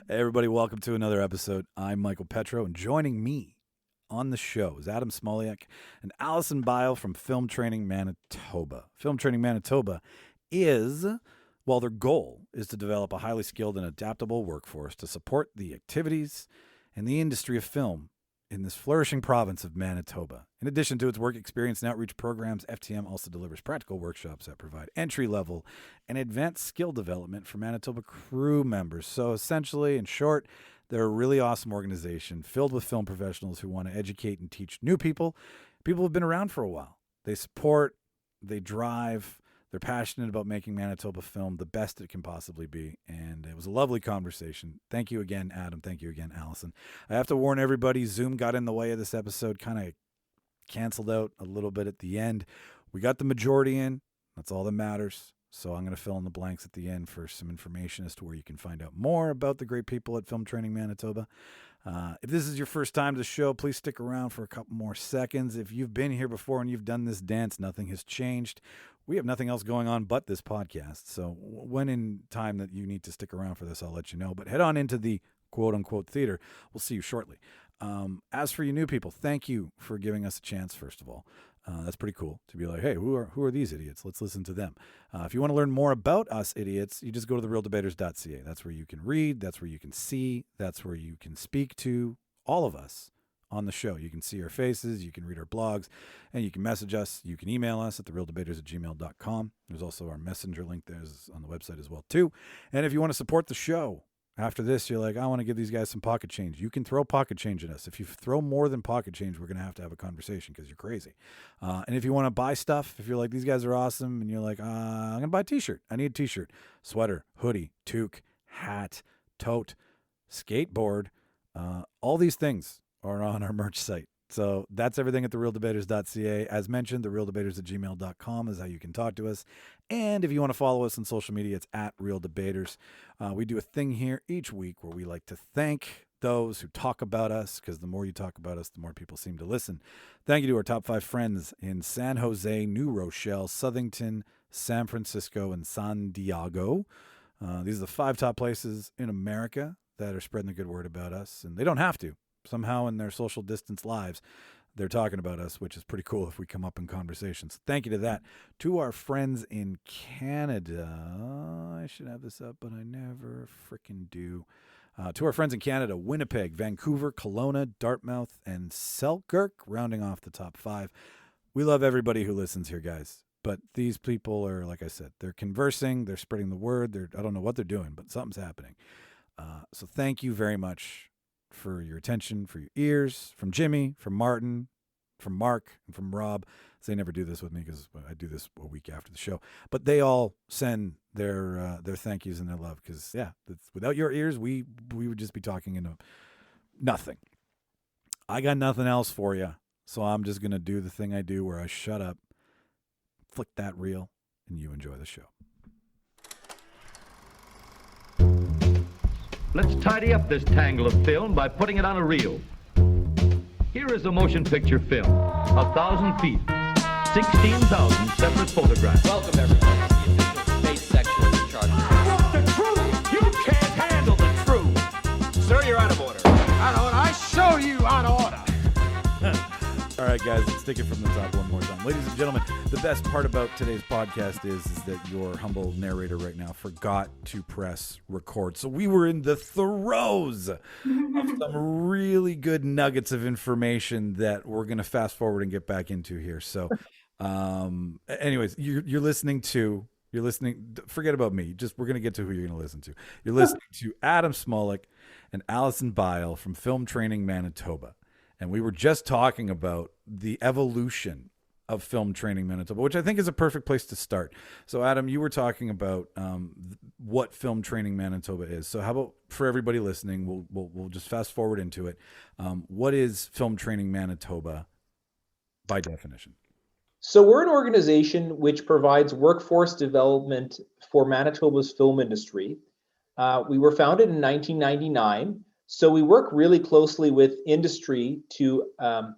Hey everybody, welcome to another episode. I'm Michael Petrow, and joining me on the show is Adam Smoluk and Allison Bile from Film Training Manitoba. Film Training Manitoba is, well, their goal is to develop a highly skilled and adaptable workforce to support the activities and the industry of film in this flourishing province of Manitoba. In addition to its work experience and outreach programs, FTM also delivers practical workshops that provide entry-level and advanced skill development for Manitoba crew members. So essentially, in short, they're a really awesome organization filled with film professionals who want to educate and teach new people who have been around for a while. They support, they drive, they're passionate about making Manitoba film the best it can possibly be. And it was a lovely conversation. Thank you again, Adam. Thank you again, Allison. I have to warn everybody, Zoom got in the way of this episode, kind of canceled out a little bit at the end. We got the majority in. That's all that matters. So I'm going to fill in the blanks at the end for some information as to where you can find out more about the great people at Film Training Manitoba. If this is your first time to the show, please stick around for a couple more seconds. If you've been here before and you've done this dance, nothing has changed. We have nothing else going on but this podcast. So when in time that you need to stick around for this, I'll let you know. But head on into the quote-unquote theater. We'll see you shortly. As for you new people, thank you for giving us a chance, first of all. That's pretty cool to be like, hey, who are these idiots? Let's listen to them. If you want to learn more about us idiots, you just go to thereeldebaters.ca. That's where you can read. That's where you can see. That's where you can speak to all of us on the show. You can see our faces. You can read our blogs. And you can message us. You can email us at thereeldebaters@gmail.com. There's also our messenger link there on the website as well, too. And if you want to support the show, after this, you're like, I want to give these guys some pocket change. You can throw pocket change at us. If you throw more than pocket change, we're going to have a conversation because you're crazy. And if you want to buy stuff, if you're like, these guys are awesome, and you're like, I'm going to buy a t-shirt. I need a t-shirt, sweater, hoodie, toque, hat, tote, skateboard. All these things are on our merch site. So that's everything at thereeldebaters.ca. As mentioned, thereeldebaters@gmail.com is how you can talk to us. And if you want to follow us on social media, it's at Reel Debaters. We do a thing here each week where we like to thank those who talk about us, because the more you talk about us, the more people seem to listen. Thank you to our top 5 friends in San Jose, New Rochelle, Southington, San Francisco, and San Diego. These are the 5 top places in America that are spreading the good word about us, and they don't have to. Somehow in their social distance lives, they're talking about us, which is pretty cool if we come up in conversations. Thank you to that. To our friends in Canada, I should have this up, but I never freaking do. To our friends in Canada, Winnipeg, Vancouver, Kelowna, Dartmouth, and Selkirk, rounding off the top 5. We love everybody who listens here, guys. But these people are, like I said, they're conversing, they're spreading the word. I don't know what they're doing, but something's happening. So thank you very much for your attention, for your ears, from Jimmy, from Martin, from Mark, and from Rob. They never do this with me because I do this a week after the show. But they all send their thank yous and their love because, yeah, without your ears, we would just be talking into nothing. I got nothing else for you, so I'm just going to do the thing I do where I shut up, flick that reel, and you enjoy the show. Let's tidy up this tangle of film by putting it on a reel. Here is a motion picture film, 1,000 feet, 16,000 separate photographs. Welcome everybody to the official space section of the chart. What's the truth? You can't handle the truth. Sir, you're out of order. Out of order. I show you out of order. All right, guys, let's take it from the top one more time. Ladies and gentlemen, the best part about today's podcast is that your humble narrator right now forgot to press record. So we were in the throes of some really good nuggets of information that we're going to fast forward and get back into here. So anyways, you're listening, forget about me. We're going to get to who you're going to listen to. You're listening to Adam Smoluk and Allison Bile from Film Training Manitoba. And we were just talking about the evolution of Film Training Manitoba, which I think is a perfect place to start. So, Adam, you were talking about what Film Training Manitoba is. So, how about for everybody listening, we'll just fast forward into it. What is Film Training Manitoba by definition? So we're an organization which provides workforce development for Manitoba's film industry. We were founded in 1999. So we work really closely with industry to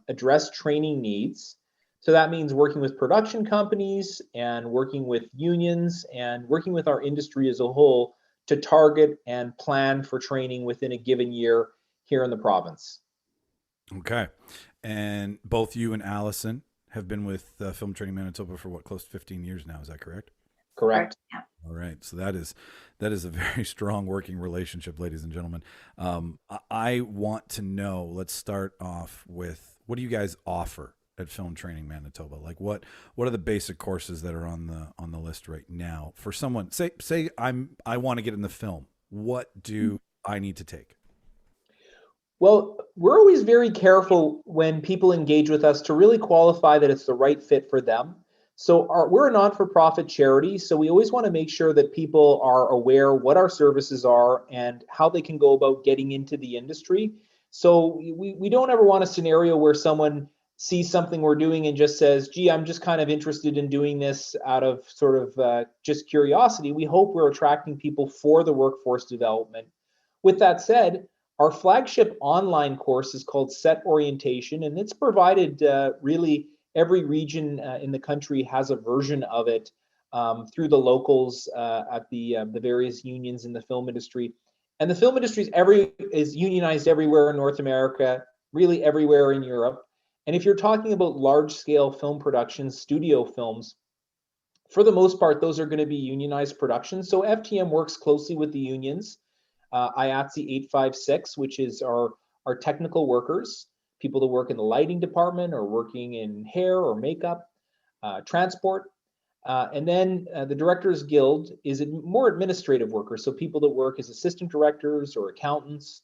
address training needs. So that means working with production companies and working with unions and working with our industry as a whole to target and plan for training within a given year here in the province. Okay. And both you and Allison have been with Film Training Manitoba for what, close to 15 years now. Is that correct? Correct. Yeah. All right. So that is a very strong working relationship, ladies and gentlemen. I want to know, let's start off with, what do you guys offer at Film Training Manitoba? Like what are the basic courses that are on the list right now for someone, say I want to get in the film. What do I need to take? Well, we're always very careful when people engage with us to really qualify that it's the right fit for them. So we're a non-for-profit charity, so we always want to make sure that people are aware what our services are and how they can go about getting into the industry. So we don't ever want a scenario where someone sees something we're doing and just says, gee, I'm just kind of interested in doing this out of sort of just curiosity. We hope we're attracting people for the workforce development. With that said, our flagship online course is called Set Orientation, and it's provided really every region in the country has a version of it through the locals at the various unions in the film industry. And the film industry is unionized everywhere in North America, really everywhere in Europe. And if you're talking about large-scale film productions, studio films, for the most part, those are going to be unionized productions. So FTM works closely with the unions. IATSE 856, which is our technical workers, people that work in the lighting department or working in hair or makeup, transport. And then the Directors Guild is more administrative workers, so people that work as assistant directors or accountants,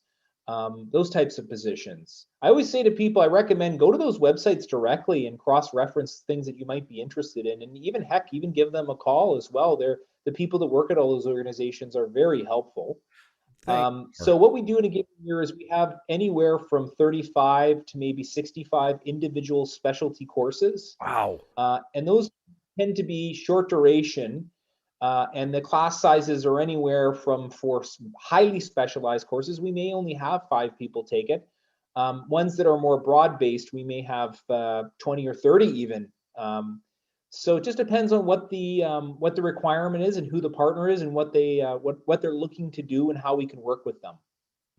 those types of positions. I always say to people, I recommend go to those websites directly and cross-reference things that you might be interested in, and even give them a call as well. The people that work at all those organizations are very helpful. So what we do in a given year is we have anywhere from 35 to maybe 65 individual specialty courses. Wow. And those tend to be short duration, and the class sizes are anywhere from, for highly specialized courses, we may only have 5 people take it. Ones that are more broad-based, we may have 20 or 30 even. So it just depends on what the requirement is and who the partner is and what they're looking to do and how we can work with them.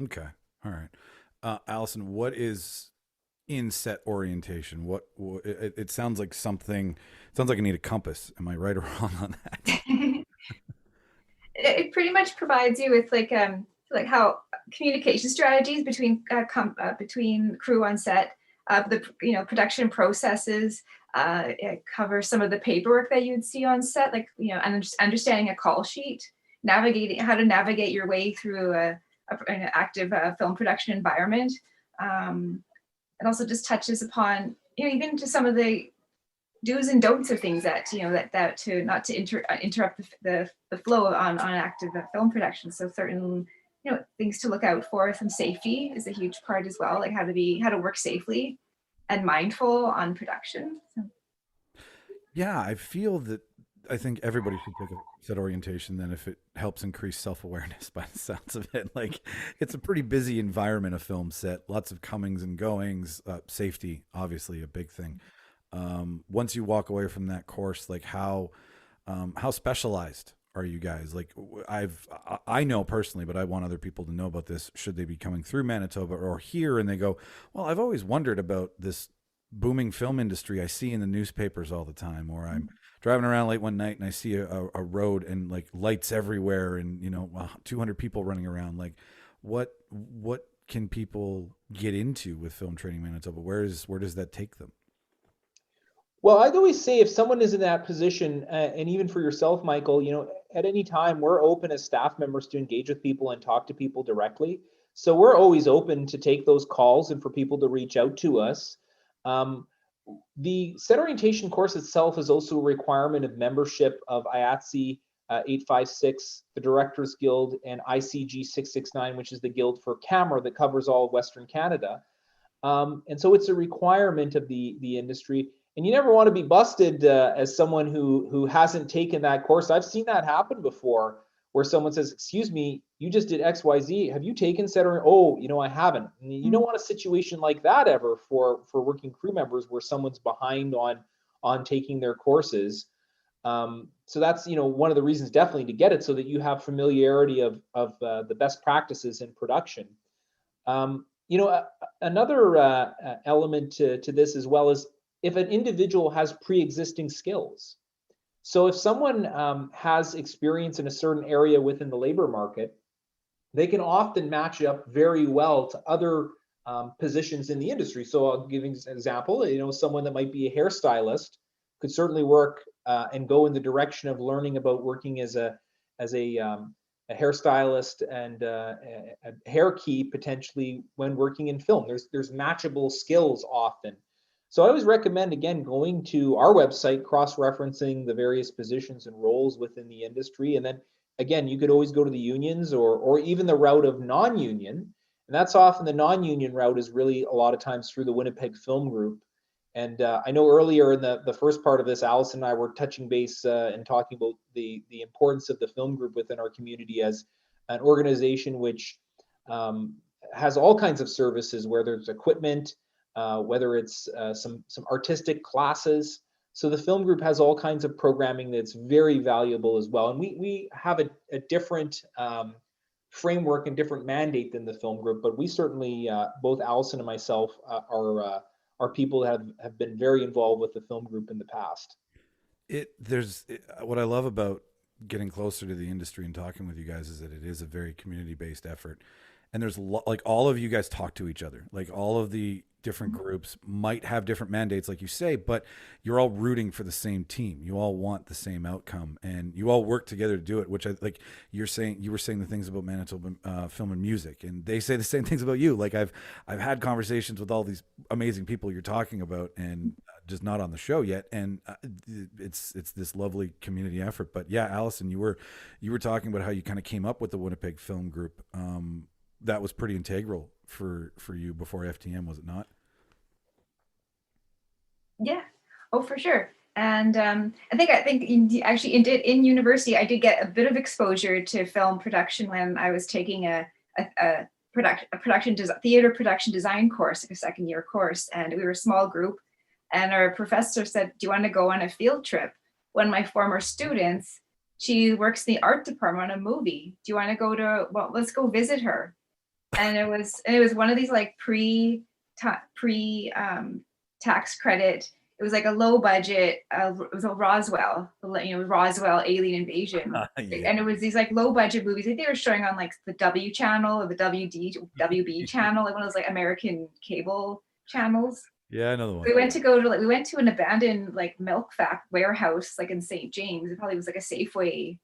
Okay. All right. Allison, what is in set orientation? What it sounds like something. It sounds like I need a compass. Am I right or wrong on that? It pretty much provides you with like how communication strategies between crew on set, the production processes. It covers some of the paperwork that you'd see on set, like and just understanding a call sheet, navigating how to navigate your way through an active film production environment. It also just touches upon even to some of the do's and don'ts of things that that to not to interrupt the flow on active film production. So certain things to look out for. Some safety is a huge part as well, like how to work safely and mindful on production. So. Yeah, I think everybody should take a set orientation then if it helps increase self-awareness by the sounds of it. Like it's a pretty busy environment, a film set, lots of comings and goings, safety, obviously a big thing. Once you walk away from that course, like how specialized are you guys? Like I know personally, but I want other people to know about this. Should they be coming through Manitoba or here and they go, well, I've always wondered about this booming film industry I see in the newspapers all the time, or I'm driving around late one night and I see a road and like lights everywhere and 200 people running around. Like what can people get into with Film Training Manitoba? Where does that take them? Well, I'd always say if someone is in that position, and even for yourself, Michael, at any time, we're open as staff members to engage with people and talk to people directly. So we're always open to take those calls and for people to reach out to us. The set orientation course itself is also a requirement of membership of IATSE 856, the Directors Guild, and ICG 669, which is the guild for camera that covers all of Western Canada. And so it's a requirement of the industry. And you never want to be busted as someone who hasn't taken that course. I've seen that happen before, where someone says, "Excuse me, you just did XYZ. Have you taken set or oh, I haven't." And you don't want a situation like that ever for working crew members where someone's behind on taking their courses. So that's, one of the reasons definitely to get it, so that you have familiarity of the best practices in production. Another element to this as well is if an individual has pre-existing skills. So if someone has experience in a certain area within the labor market, they can often match up very well to other positions in the industry. So I'll give you an example. Someone that might be a hairstylist could certainly work and go in the direction of learning about working as a hairstylist and a hair key potentially when working in film. There's matchable skills often. So I always recommend, again, going to our website, cross-referencing the various positions and roles within the industry. And then again, you could always go to the unions or even the route of non-union. And that's often the non-union route is really a lot of times through the Winnipeg Film Group. And I know earlier in the first part of this, Allison and I were touching base and talking about the importance of the film group within our community as an organization which has all kinds of services, where there's equipment, whether it's some artistic classes. So the film group has all kinds of programming that's very valuable as well. And we have a different framework and different mandate than the film group, but we certainly, both Allison and myself, are people that have been very involved with the film group in the past. What I love about getting closer to the industry and talking with you guys is that it is a very community-based effort. And there's like all of you guys talk to each other. Like all of the different groups might have different mandates, like you say, but you're all rooting for the same team. You all want the same outcome, and you all work together to do it. Which I like. You were saying the things about Manitoba film and music, and they say the same things about you. Like I've had conversations with all these amazing people you're talking about, and just not on the show yet. And it's this lovely community effort. But yeah, Allison, you were talking about how you kind of came up with the Winnipeg Film Group. That was pretty integral for you before FTM, was it not? Yeah. Oh, for sure. And I think in university, I did get a bit of exposure to film production when I was taking a theater production design course, like a second year course. And we were a small group, and our professor said, "Do you want to go on a field trip?" One of my former students, she works in the art department on a movie. "Do you want to go to, well, let's go visit her." And it was one of these like pre tax credit. It was like a low budget. It was a Roswell, Roswell alien invasion, yeah. And it was these like low budget movies. I think they were showing on like the W channel or the WB channel, like one of those like American cable channels. Yeah, another one. We went to an abandoned like milk warehouse like in St. James. It probably was like a Safeway,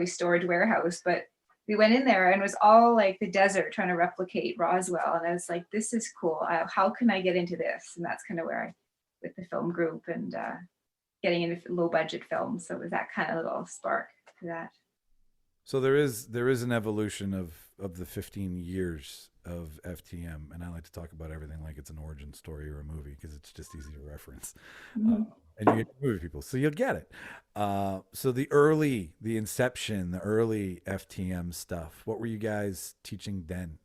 storage warehouse, but we went in there and it was all like the desert trying to replicate Roswell. And I was like, this is cool. How can I get into this? And that's kind of where with the film group and getting into low budget films. So it was that kind of little spark to that. So there is an evolution of the 15 years of FTM. And I like to talk about everything like it's an origin story or a movie, because it's just easy to reference. Mm-hmm. And you get movie people, so you'll get it. So the early FTM stuff, what were you guys teaching then?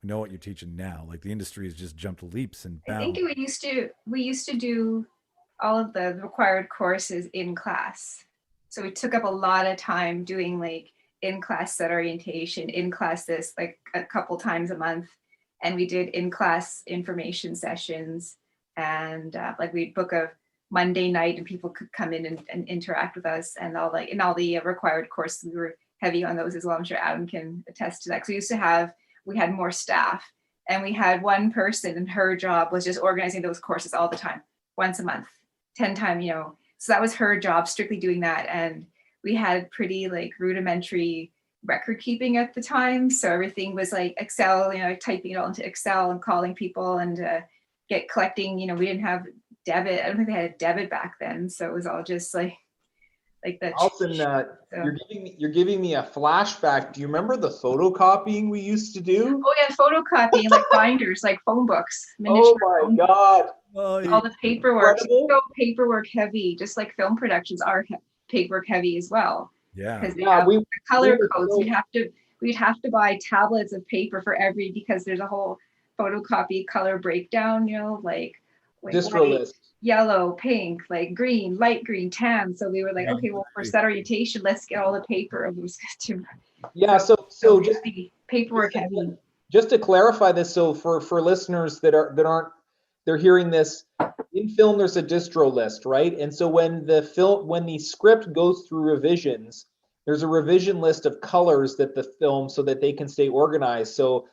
We know what you're teaching now. Like the industry has just jumped leaps and bounds. I think we used to do all of the required courses in class. So we took up a lot of time doing like in-class set orientation, in-class this like a couple times a month. And we did in-class information sessions, and like we'd book a Monday night and people could come in and interact with us, and all the required courses. We were heavy on those as well. I'm sure Adam can attest to that. So we had more staff, and we had one person, and her job was just organizing those courses all the time, once a month, 10 times, so that was her job, strictly doing that. And we had pretty like rudimentary record keeping at the time. So everything was like Excel, typing it all into Excel and calling people and collecting, we didn't have debit. I don't think they had a debit back then. So it was all just like that. Allison, you're giving me a flashback. Do you remember the photocopying we used to do? Oh yeah, photocopying, like binders, like phone books. Oh my God. All the paperwork. So paperwork heavy, just like film productions are paperwork heavy as well. Yeah. Because the color codes, we'd have to buy tablets of paper for because there's a whole photocopy color breakdown, Distro list. yellow, pink, like green, light green, tan. So we were like, okay, well, for set orientation, let's get all the paper of those to. Yeah. So just the paperwork heavy. Just to clarify this, so for listeners that aren't, they're hearing this, in film there's a distro list, right? And so when the script goes through revisions, there's a revision list of colors that the film, so that they can stay organized. So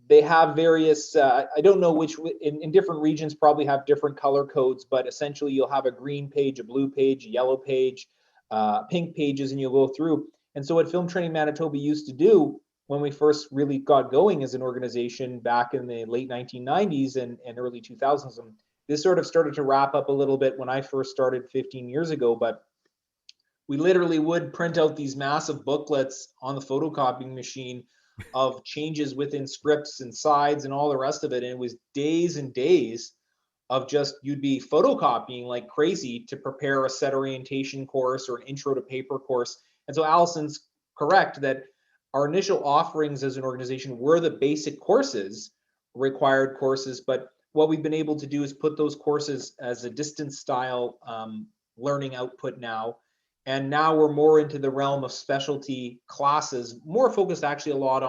they have various, I don't know which, in different regions probably have different color codes, but essentially you'll have a green page, a blue page, a yellow page, pink pages, and you'll go through. And so what Film Training Manitoba used to do when we first really got going as an organization back in the late 1990s and early 2000s, and this sort of started to wrap up a little bit when I first started 15 years ago, but we literally would print out these massive booklets on the photocopying machine of changes within scripts and sides and all the rest of it. And it was days and days of just, you'd be photocopying like crazy to prepare a set orientation course or an intro to paper course. And so Allison's correct that our initial offerings as an organization were the basic courses, required courses, but what we've been able to do is put those courses as a distance style learning output now. And now we're more into the realm of specialty classes, more focused actually a lot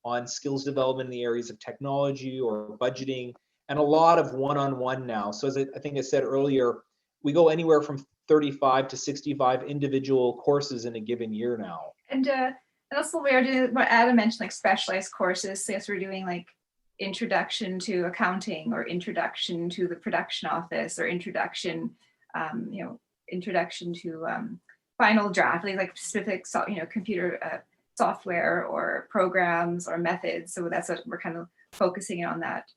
on skills development in the areas of technology or budgeting, and a lot of one-on-one now. So as I think I said earlier, we go anywhere from 35 to 65 individual courses in a given year now. And also we are doing what Adam mentioned, like specialized courses. So yes, we're doing like introduction to accounting, or introduction to the production office, or introduction, introduction to final draft, like specific, computer software or programs or methods. So that's what we're kind of focusing on that.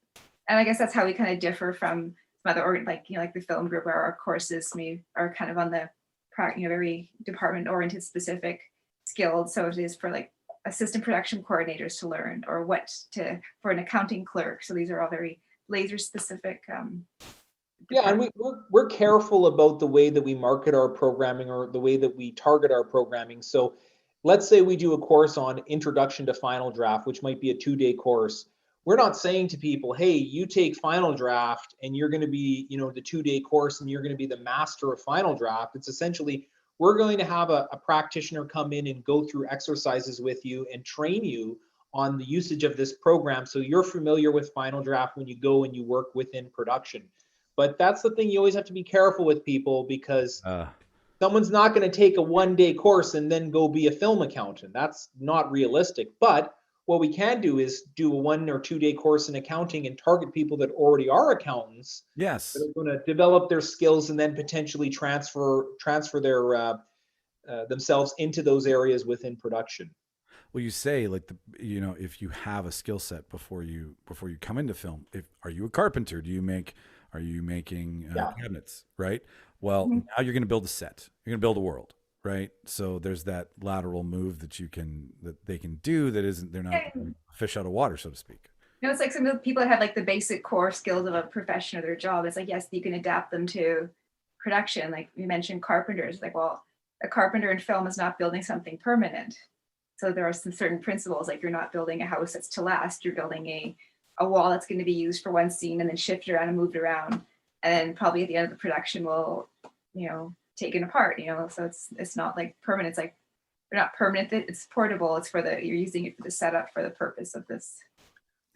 And I guess that's how we kind of differ from other, like the film group, where our courses are kind of on the very department oriented specific skilled. So it is for like assistant production coordinators to learn, or for an accounting clerk. So these are all very laser specific. Yeah, and we're careful about the way that we market our programming, or the way that we target our programming. So let's say we do a course on introduction to final draft, which might be a 2-day course. We're not saying to people, hey, you take final draft and you're going to be, the 2-day course and you're going to be the master of final draft. It's essentially, we're going to have a practitioner come in and go through exercises with you and train you on the usage of this program, so you're familiar with final draft when you go and you work within production. But that's the thing, you always have to be careful with people, because someone's not going to take a 1-day course and then go be a film accountant. That's not realistic. But what we can do is do a 1 or 2-day course in accounting and target people that already are accountants. Yes. That are going to develop their skills and then potentially transfer their themselves into those areas within production. Well, you say like if you have a skill set before you come into film, are you a carpenter? Are you making cabinets, right? Well, now you're going to build a set. You're going to build a world, right? So there's that lateral move that they can do that isn't, they're not fish out of water, so to speak. It's like some of the people that have like the basic core skills of a profession or their job. It's like, yes, you can adapt them to production. Like you mentioned carpenters, like, well, a carpenter in film is not building something permanent. So there are some certain principles, like you're not building a house that's to last. You're building a wall that's going to be used for one scene and then shifted around and moved around. And then probably at the end of the production will, taken apart, so it's not like permanent. It's like, they're not permanent. It's portable. It's you're using it for the setup for the purpose of this.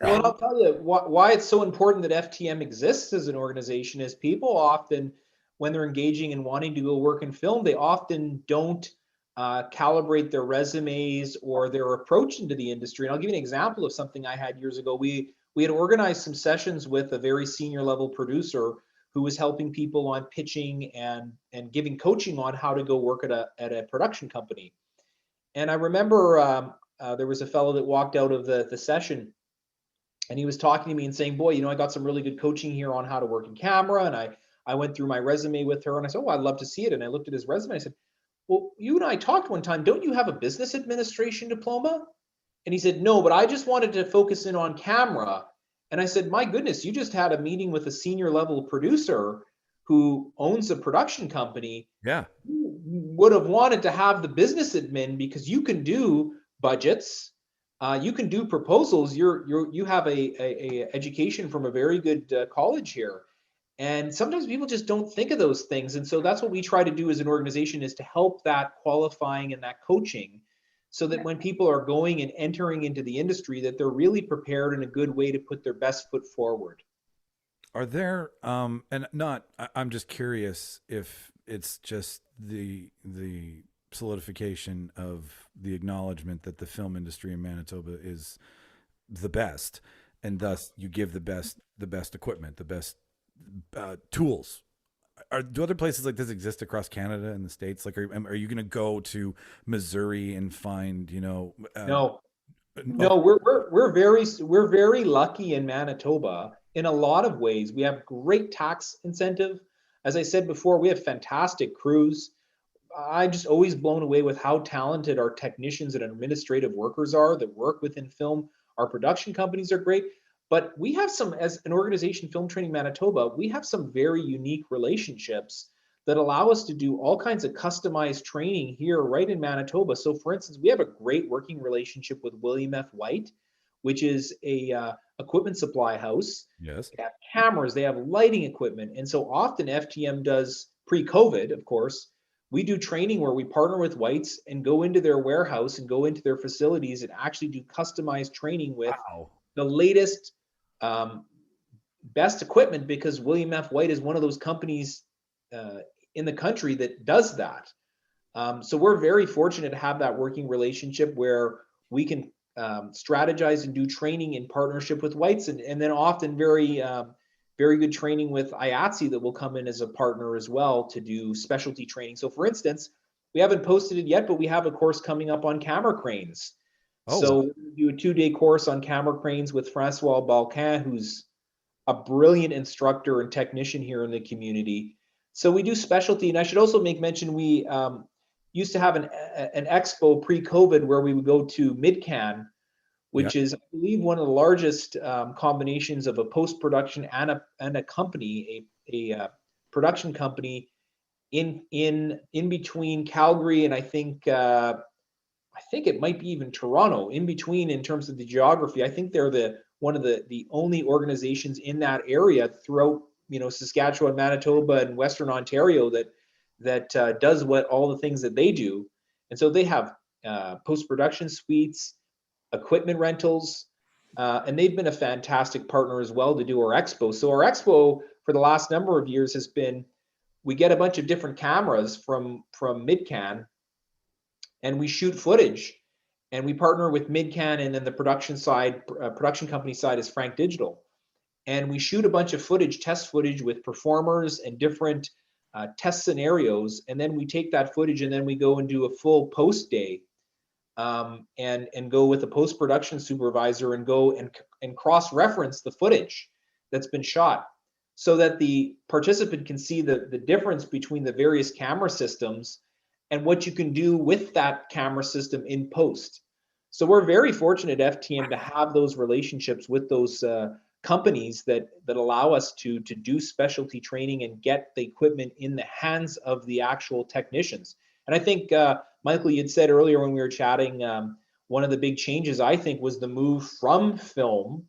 Well, I'll tell you why it's so important that FTM exists as an organization is people often, when they're engaging and wanting to go work in film, they often don't calibrate their resumes or their approach into the industry. And I'll give you an example of something I had years ago. We had organized some sessions with a very senior level producer who was helping people on pitching and giving coaching on how to go work at a production company. And I remember there was a fellow that walked out of the session, and he was talking to me and saying, boy, I got some really good coaching here on how to work in camera. And I went through my resume with her, and I said, oh, I'd love to see it. And I looked at his resume. I said, well, you and I talked one time. Don't you have a business administration diploma? And he said, no, but I just wanted to focus in on camera. And I said, my goodness, you just had a meeting with a senior level producer who owns a production company. Yeah. You would have wanted to have the business admin, because you can do budgets. You can do proposals. You have a education from a very good college here. And sometimes people just don't think of those things. And so that's what we try to do as an organization, is to help that qualifying and that coaching, so that when people are going and entering into the industry, that they're really prepared in a good way to put their best foot forward. Are there and not I'm just curious if it's just the solidification of the acknowledgement that the film industry in Manitoba is the best, and thus you give the best equipment, the best tools. Do other places like this exist across Canada and the States? Like, are you going to go to Missouri and find, No, no, we're very lucky in Manitoba in a lot of ways. We have great tax incentive. As I said before, we have fantastic crews. I'm just always blown away with how talented our technicians and administrative workers are that work within film. Our production companies are great, but we have some, as an organization, Film Training Manitoba, we have some very unique relationships that allow us to do all kinds of customized training here right in Manitoba. So for instance, we have a great working relationship with William F. White, which is a equipment supply house. Yes. They have cameras, they have lighting equipment. And so often FTM does, pre-COVID, of course, we do training where we partner with Whites and go into their warehouse and go into their facilities and actually do customized training with the latest, best equipment, because William F. White is one of those companies in the country that does that. So we're very fortunate to have that working relationship where we can strategize and do training in partnership with Whites, and then often very good training with IATSE that will come in as a partner as well to do specialty training. So for instance, we haven't posted it yet, but we have a course coming up on camera cranes. So we do a 2-day course on camera cranes with Francois Balcan, who's a brilliant instructor and technician here in the community. So we do specialty. And I should also make mention, we used to have an expo pre-COVID where we would go to MidCan, which is, I believe, one of the largest combinations of a post-production and a company, a production company in between Calgary and I think it might be even Toronto, in between in terms of the geography. I think they're one of the only organizations in that area throughout, Saskatchewan, Manitoba, and Western Ontario that does all the things that they do. And so they have post-production suites, equipment rentals, and they've been a fantastic partner as well to do our expo. So our expo for the last number of years has been, we get a bunch of different cameras from MidCan, and we shoot footage, and we partner with MidCan, and then the production company side is Frank Digital. And we shoot a bunch of footage, test footage with performers and different test scenarios. And then we take that footage and then we go and do a full post day, and go with a post-production supervisor and go and cross-reference the footage that's been shot, so that the participant can see the difference between the various camera systems and what you can do with that camera system in post. So we're very fortunate at FTM to have those relationships with those companies that allow us to do specialty training and get the equipment in the hands of the actual technicians. And I think, Michael, you'd said earlier when we were chatting, one of the big changes, I think, was the move from film,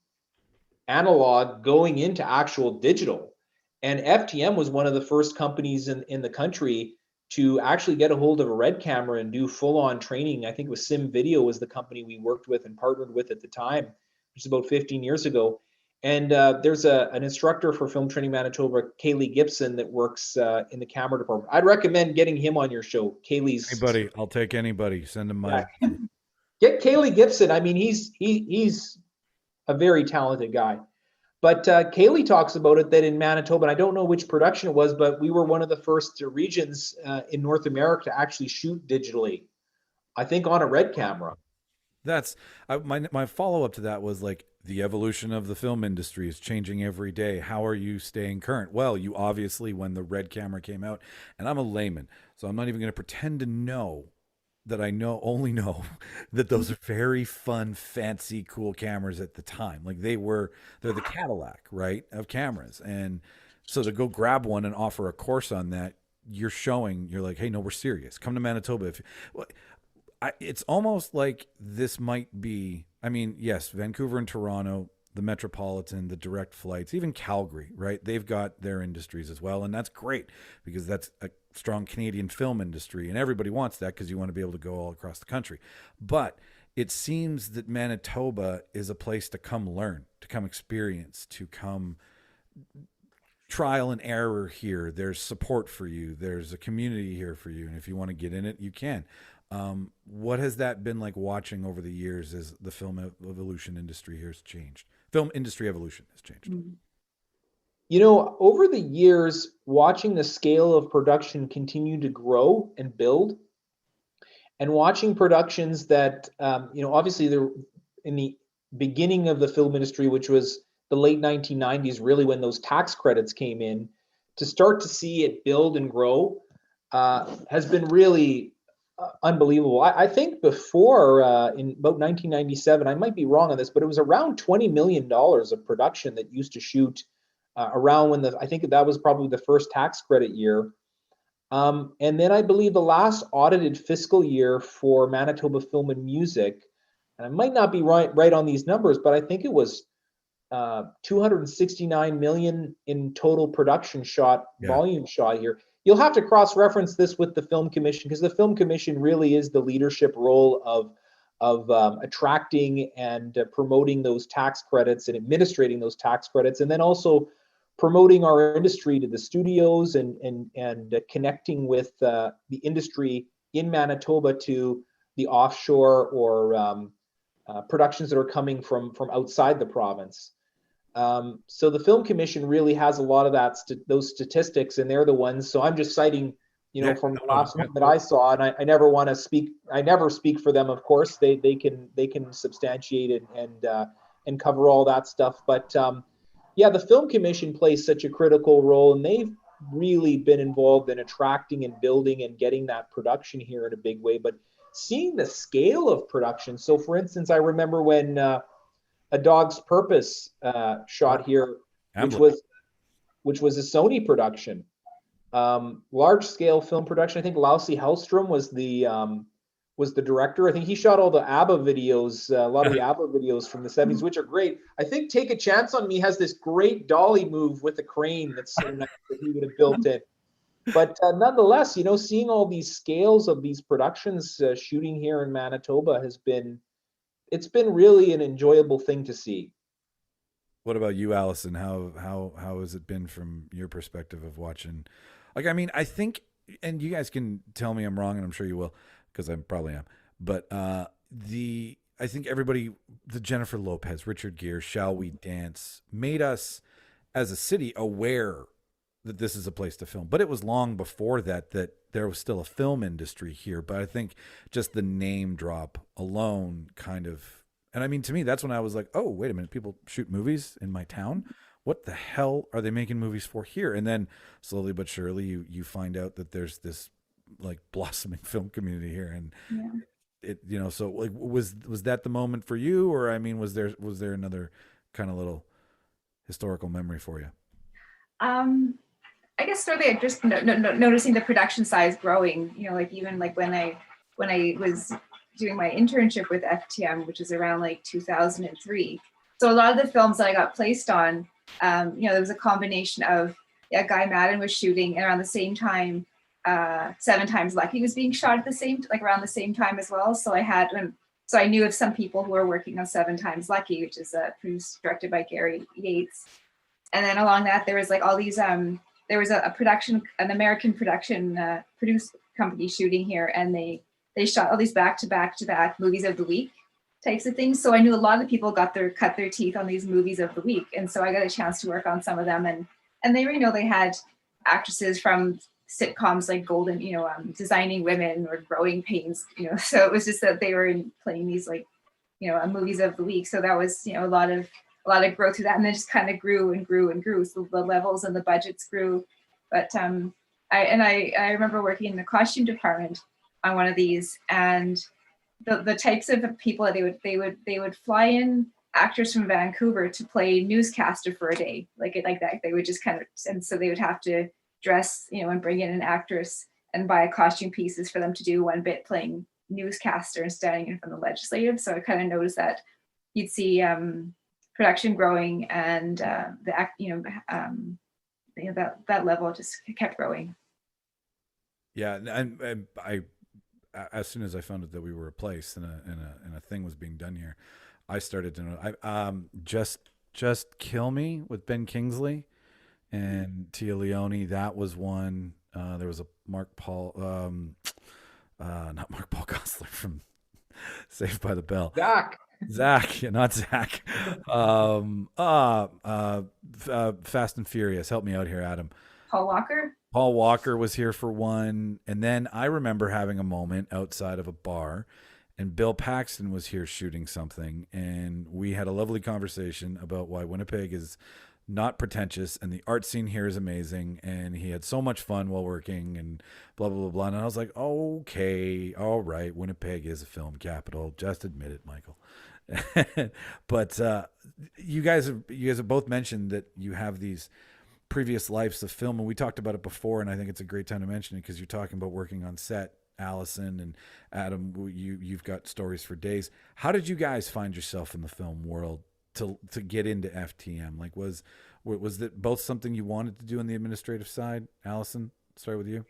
analog, going into actual digital. And FTM was one of the first companies in the country to actually get a hold of a red camera and do full-on training. I think it was Sim Video was the company we worked with and partnered with at the time, which is about 15 years ago. And there's an instructor for Film Training Manitoba, Kaylee Gibson, that works in the camera department. I'd recommend getting him on your show. Kaylee's anybody. I'll take anybody. Send him my. Get Kaylee Gibson. I mean, he's a very talented guy. But Kaylee talks about it that in Manitoba, and I don't know which production it was, but we were one of the first regions in North America to actually shoot digitally, I think on a red camera. That's my follow-up to that was like, the evolution of the film industry is changing every day. How are you staying current? Well, you obviously, when the red camera came out, and I'm a layman, so I'm not even going to pretend to know that I only know that those are very fun, fancy, cool cameras at the time. Like they're the Cadillac, right, of cameras. And so to go grab one and offer a course on that, you're like, hey, no, we're serious. Come to Manitoba. It's almost like this might be, I mean, yes, Vancouver and Toronto, the Metropolitan, the direct flights, even Calgary, right? They've got their industries as well. And that's great because that's a strong Canadian film industry. And everybody wants that because you want to be able to go all across the country. But it seems that Manitoba is a place to come learn, to come experience, to come trial and error here. There's support for you. There's a community here for you. And if you want to get in it, you can. What has that been like watching over the years as the film evolution industry here has changed? Film industry evolution has changed. You know, over the years, watching the scale of production continue to grow and build, and watching productions that, obviously they're in the beginning of the film industry, which was the late 1990s, really when those tax credits came in, to start to see it build and grow has been really unbelievable. I think before, in about 1997, I might be wrong on this, but it was around $20 million of production that used to shoot around when I think that was probably the first tax credit year. And then I believe the last audited fiscal year for Manitoba Film and Music, and I might not be right on these numbers, but I think it was 269 million in total production volume shot here. You'll have to cross-reference this with the Film Commission, because the Film Commission really is the leadership role of attracting and promoting those tax credits and administrating those tax credits, and then also promoting our industry to the studios and connecting with the industry in Manitoba to the offshore or productions that are coming from outside the province. So the Film Commission really has a lot of those statistics, and they're the ones. So I'm just citing, from the last one that I saw, and I never want to speak. I never speak for them, of course. They can substantiate it and cover all that stuff. But yeah, the Film Commission plays such a critical role, and they've really been involved in attracting and building and getting that production here in a big way. But seeing the scale of production. So, for instance, I remember when A Dog's Purpose shot here, which was a Sony production, large scale film production. I think Lousy Hellstrom was the director. I think he shot all the ABBA videos, a lot of the ABBA videos from the 70s, which are great. I think Take a Chance on Me has this great dolly move with a crane that's so nice that he would have built it. But nonetheless, seeing all these scales of these productions shooting here in Manitoba it's been really an enjoyable thing to see. What about you, Allison? How has it been from your perspective of watching? I think, and you guys can tell me I'm wrong, and I'm sure you will, because I probably am. But I think everybody, the Jennifer Lopez, Richard Gere, Shall We Dance, made us as a city aware that this is a place to film. But it was long before that there was still a film industry here. But I think just the name drop alone kind of, and to me, that's when I was like, oh, wait a minute, people shoot movies in my town? What the hell are they making movies for here? And then slowly but surely you find out that there's this like blossoming film community here. And so like, was that the moment for you? Or, was there another kind of little historical memory for you? I guess really just noticing the production size growing, even like when I was doing my internship with FTM, which is around like 2003. So a lot of the films that I got placed on, there was a combination of Guy Madden was shooting, and around the same time, 7 Times Lucky was being shot around the same time as well. So I knew of some people who were working on 7 Times Lucky, which is produced, directed by Gary Yates. And then along that, there was like all these, there was an American production produced company shooting here, and they shot all these back-to-back movies of the week types of things. So I knew a lot of the people cut their teeth on these movies of the week, and so I got a chance to work on some of them. And they they had actresses from sitcoms like Golden, Designing Women or Growing Pains, So it was just that they were playing these movies of the week. So that was a lot of growth through that, and then just kind of grew and grew and grew. So the levels and the budgets grew. But I remember working in the costume department on one of these, and the types of people that they would fly in actors from Vancouver to play newscaster for a day, like that. They would just and so they would have to dress, and bring in an actress and buy costume pieces for them to do one bit playing newscaster and standing in front of the legislative. So I kind of noticed that you'd see production growing, and that level just kept growing. Yeah, and I, as soon as I found out that we were replaced and a thing was being done here, I started to know. Just Kill Me with Ben Kingsley and Tia Leone. That was one. There was a not Mark Paul Gosselaar from Saved by the Bell. Zach, yeah, not Zach. Fast and Furious. Help me out here, Adam. Paul Walker was here for one. And then I remember having a moment outside of a bar, and Bill Paxton was here shooting something. And we had a lovely conversation about why Winnipeg is not pretentious and the art scene here is amazing. And he had so much fun while working and blah, blah, blah, blah. And I was like, okay, all right. Winnipeg is a film capital. Just admit it, Michael. But you guys have both mentioned that you have these previous lives of film, and we talked about it before, and I think it's a great time to mention it because you're talking about working on set. Allison and Adam, you've got stories for days. How did you guys find yourself in the film world to get into FTM? Like, was that both something you wanted to do on the administrative side? Allison, start with you.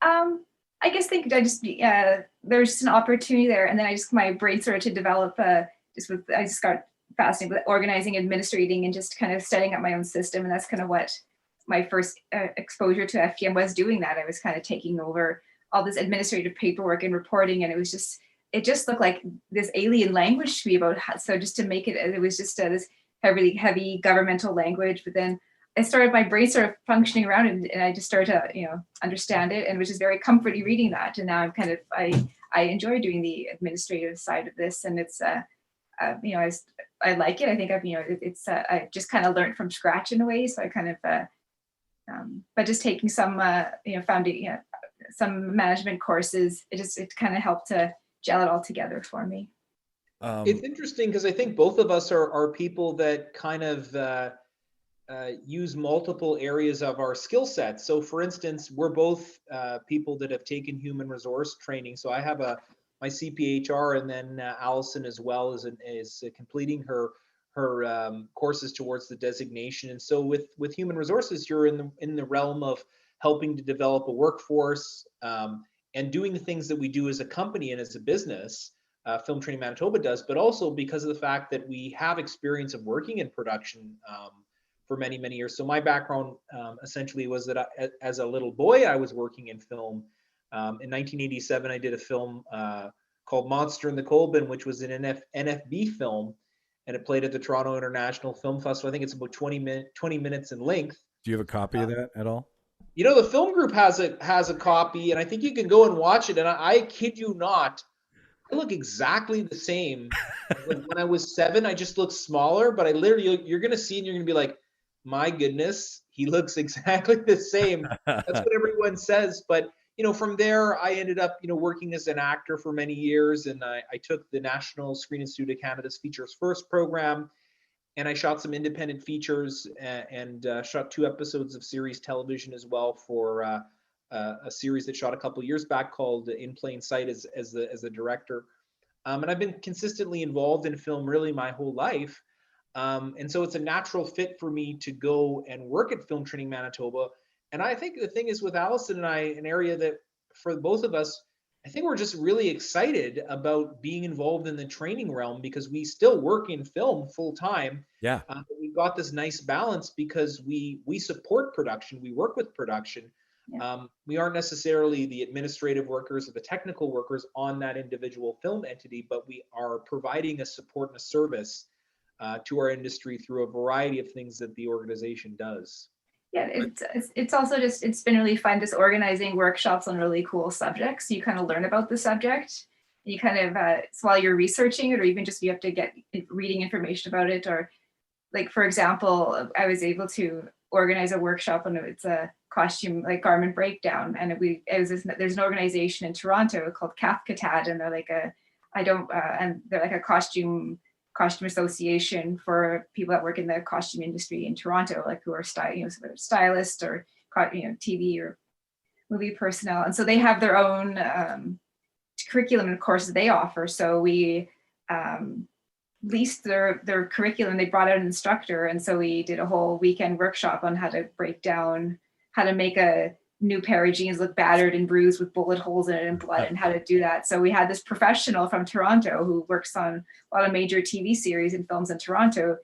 I guess there was just an opportunity there, and then my brain started to develop. I just got fascinated with organizing, administrating, and just kind of setting up my own system, and that's kind of what my first exposure to FTM was, doing that. I was kind of taking over all this administrative paperwork and reporting, and it just looked like this alien language to me so just to make it was just this heavy governmental language. But then my brain started functioning around it, and I just started to, understand it, and which is very comforting reading that. And now I enjoy doing the administrative side of this, and it's, I like it. I think I just kind of learned from scratch in a way. So I kind of, but just taking some, some management courses, it kind of helped to gel it all together for me. It's interesting because I think both of us are people that kind of use multiple areas of our skill set. So for instance, we're both people that have taken human resource training. So I have my CPHR, and then Allison as well is completing her courses towards the designation. And so with human resources, you're in the realm of helping to develop a workforce and doing the things that we do as a company and as a business. Film Training Manitoba does, but also because of the fact that we have experience of working in production for many, many years. So my background essentially was that as a little boy, I was working in film. In 1987, I did a film called Monster in the Coal Bin, which was an NFB film, and it played at the Toronto International Film Festival. I think it's about 20 minutes in length. Do you have a copy of that at all? The film group has a copy, and I think you can go and watch it. And I kid you not, I look exactly the same. When I was 7, I just looked smaller, but I literally, you're going to see and you're going to be like, my goodness, he looks exactly the same. That's what everyone says. But, from there, I ended up, working as an actor for many years. And I took the National Screen Institute of Canada's Features First program. And I shot some independent features and shot 2 episodes of series television as well for a series that shot a couple years back called In Plain Sight as the director. And I've been consistently involved in film really my whole life. And so it's a natural fit for me to go and work at Film Training Manitoba. And I think the thing is with Allison and I, an area that for both of us, I think we're just really excited about being involved in the training realm because we still work in film full time. Yeah. We've got this nice balance because we support production. We work with production. Yeah. We aren't necessarily the administrative workers or the technical workers on that individual film entity, but we are providing a support and a service to our industry through a variety of things that the organization does. Yeah, it's also it's been really fun just organizing workshops on really cool subjects. You kind of learn about the subject. You kind of so while you're researching it, or even just you have to get reading information about it. Or like for example, I was able to organize a workshop on it's a costume garment breakdown, and there's an organization in Toronto called Cathcatad, and they're like a costume association for people that work in the costume industry in Toronto, who are stylists or TV or movie personnel. And so they have their own curriculum and courses they offer. So we leased their curriculum. They brought out an instructor, and so we did a whole weekend workshop on how to break down how to make a new pair of jeans look battered and bruised with bullet holes in it and blood, and how to do that. So we had this professional from Toronto who works on a lot of major TV series and films in Toronto,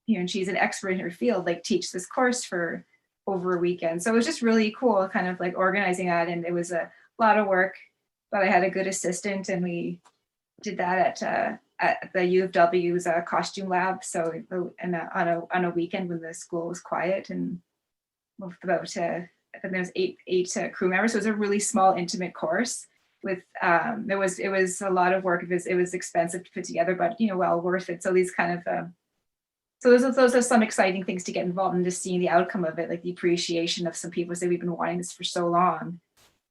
and she's an expert in her field, like teach this course for over a weekend. So it was just really cool, kind of like organizing that. And it was a lot of work, but I had a good assistant, and we did that at the U of W's costume lab. So and on a weekend when the school was quiet, and with about I think there was eight crew members. So it was a really small, intimate course. With it was a lot of work. It was expensive to put together, but well worth it. So these kind of so those are some exciting things to get involved in, just seeing the outcome of it, like the appreciation of some people say we've been wanting this for so long.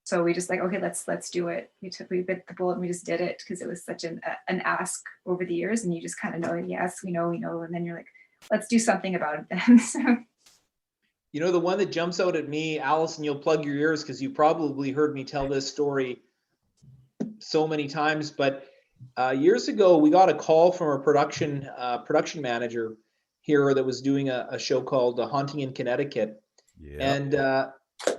So we just like, okay, let's do it. We bit the bullet and we just did it, because it was such an ask over the years, and you just kind of know, yes, we know, and then you're like, let's do something about it then. So. The one that jumps out at me, Allison, you'll plug your ears because you probably heard me tell this story so many times, but years ago, we got a call from a production manager here that was doing a show called Haunting in Connecticut. Yep. And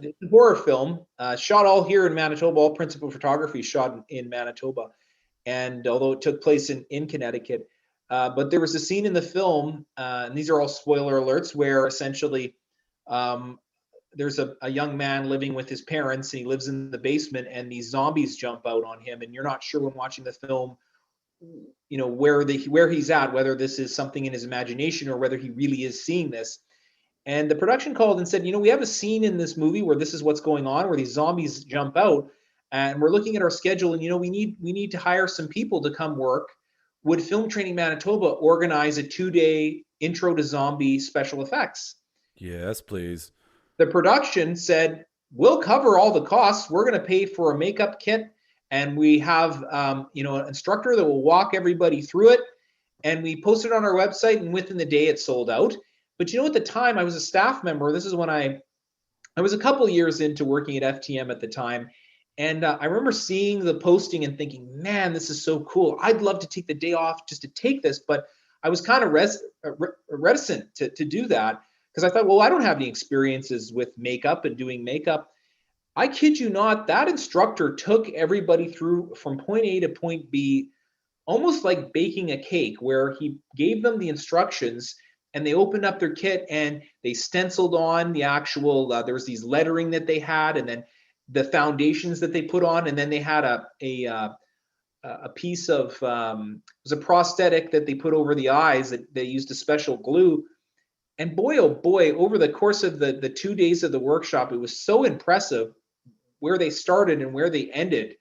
it's a horror film, shot all here in Manitoba. All principal photography shot in Manitoba. And although it took place in Connecticut, but there was a scene in the film, and these are all spoiler alerts, where essentially there's a young man living with his parents, and he lives in the basement, and these zombies jump out on him, and you're not sure when watching the film, where he's at, whether this is something in his imagination or whether he really is seeing this. And the production called and said, we have a scene in this movie where this is what's going on, where these zombies jump out, and we're looking at our schedule, and we need to hire some people to come work. Would Film Training Manitoba organize a 2-day intro to zombie special effects? Yes, please. The production said, we'll cover all the costs. We're going to pay for a makeup kit, and we have an instructor that will walk everybody through it. And we posted it on our website, and within the day it sold out. But at the time, I was a staff member. This is when I was a couple of years into working at FTM at the time. And I remember seeing the posting and thinking, man, this is so cool. I'd love to take the day off just to take this. But I was kind of reticent to do that, because I thought, well, I don't have any experiences with makeup and doing makeup. I kid you not, that instructor took everybody through from point A to point B, almost like baking a cake, where he gave them the instructions, and they opened up their kit and they stenciled on the actual, there was these lettering that they had, and then the foundations that they put on, and then they had a piece of, it was a prosthetic that they put over the eyes that they used a special glue. And boy, oh boy, over the course of the 2 days of the workshop, it was so impressive where they started and where they ended.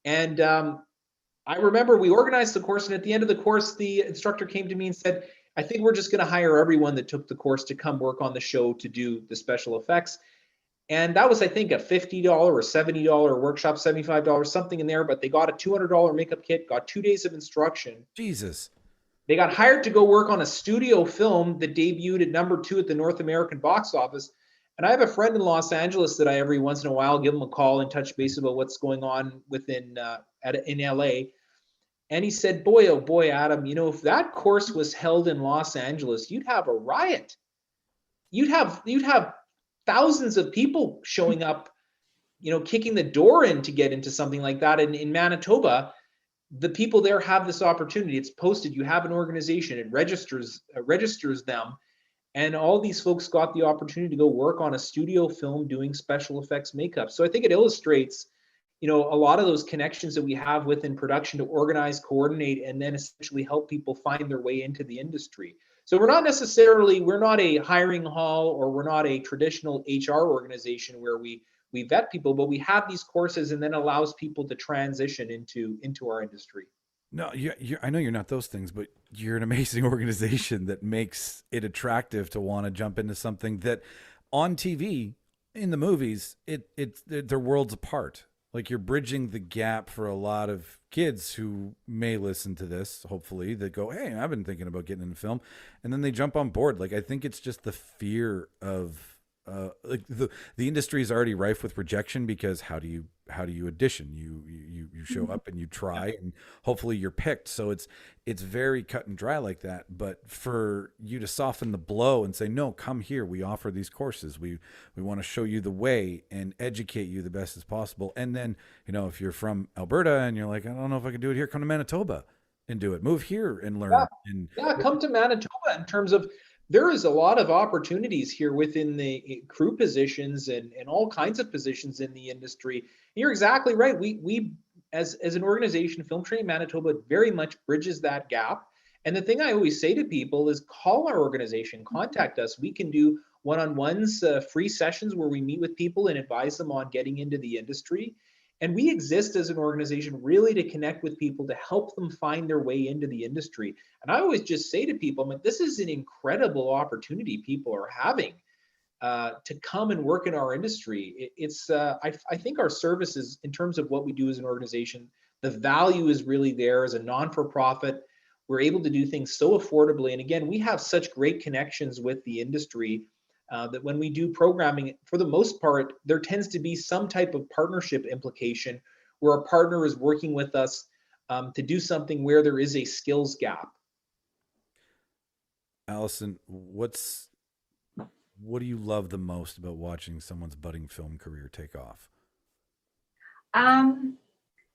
And I remember we organized the course, and at the end of the course, the instructor came to me and said, I think we're just going to hire everyone that took the course to come work on the show to do the special effects. And that was, I think, a $50 or $70 workshop, $75, something in there, but they got a $200 makeup kit, got 2 days of instruction. Jesus. They got hired to go work on a studio film that debuted at number 2 at the North American box office. And I have a friend in Los Angeles that I every once in a while give him a call and touch base about what's going on in LA. And he said, boy, oh boy, Adam, if that course was held in Los Angeles, you'd have a riot. You'd have thousands of people showing up, kicking the door in to get into something like that. And in Manitoba, the people there have this opportunity. It's posted. You have an organization. It registers them. And all these folks got the opportunity to go work on a studio film doing special effects makeup. So I think it illustrates, a lot of those connections that we have within production to organize, coordinate, and then essentially help people find their way into the industry. So we're not a hiring hall, or we're not a traditional HR organization where we vet people, but we have these courses, and then allows people to transition into our industry. No, I know you're not those things, but you're an amazing organization that makes it attractive to want to jump into something that on TV, in the movies, they're worlds apart. Like, you're bridging the gap for a lot of kids who may listen to this, hopefully, that go, hey, I've been thinking about getting into film. And then they jump on board. Like, I think it's just the fear of like the industry is already rife with rejection, because how do you audition? You show up and you try, and hopefully you're picked. So it's very cut and dry like that. But for you to soften the blow and say, no, come here, we offer these courses, we want to show you the way and educate you the best as possible. And then, you know, if you're from Alberta and you're like, I don't know if I can do it here, come to Manitoba and do it. Move here and learn. Come to Manitoba. In terms of, there is a lot of opportunities here within the crew positions and all kinds of positions in the industry. You're exactly right. We as an organization, Film Training Manitoba very much bridges that gap. And the thing I always say to people is call our organization, contact us. We can do one-on-ones, free sessions where we meet with people and advise them on getting into the industry. And we exist as an organization really to connect with people, to help them find their way into the industry. And I always just say to people, I mean, this is an incredible opportunity people are having to come and work in our industry. I think our services, in terms of what we do as an organization, the value is really there. As a non-for-profit, we're able to do things so affordably. And again, we have such great connections with the industry that when we do programming, for the most part, there tends to be some type of partnership implication where a partner is working with us to do something where there is a skills gap. Allison, what do you love the most about watching someone's budding film career take off? I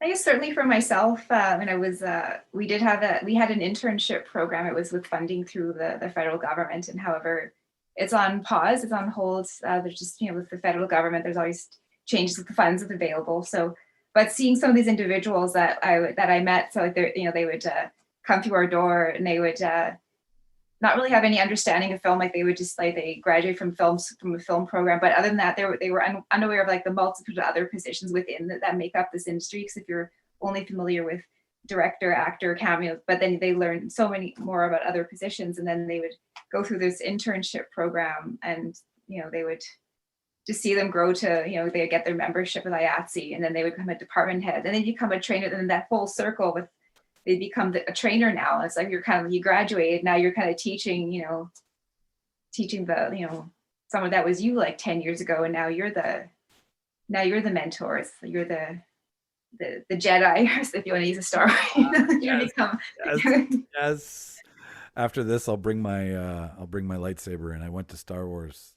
guess certainly for myself, when I was, we had an internship program. It was with funding through the federal government, and however, it's on pause, it's on hold. There's just, you know, with the federal government, there's always changes with the funds that's available. So, but seeing some of these individuals that I met, so like they would come through our door and they would not really have any understanding of film. Like they would just they graduate from a film program, but other than that, they were unaware of like the multitude of other positions within that make up this industry. Because if you're only familiar with director, actor, cameo, but then they learn so many more about other positions, and then they would go through this internship program, and you know they would just see them grow to, you know, they get their membership with IATSE, and then they would become a department head, and then become a trainer, and then that full circle with they become a trainer now. It's like you graduated, now you're kind of teaching the, you know, someone that was you like 10 years ago, and now you're the mentors, you're the Jedi, if you want to use a Star Wars. Yes. After this, I'll bring my lightsaber, and I went to Star Wars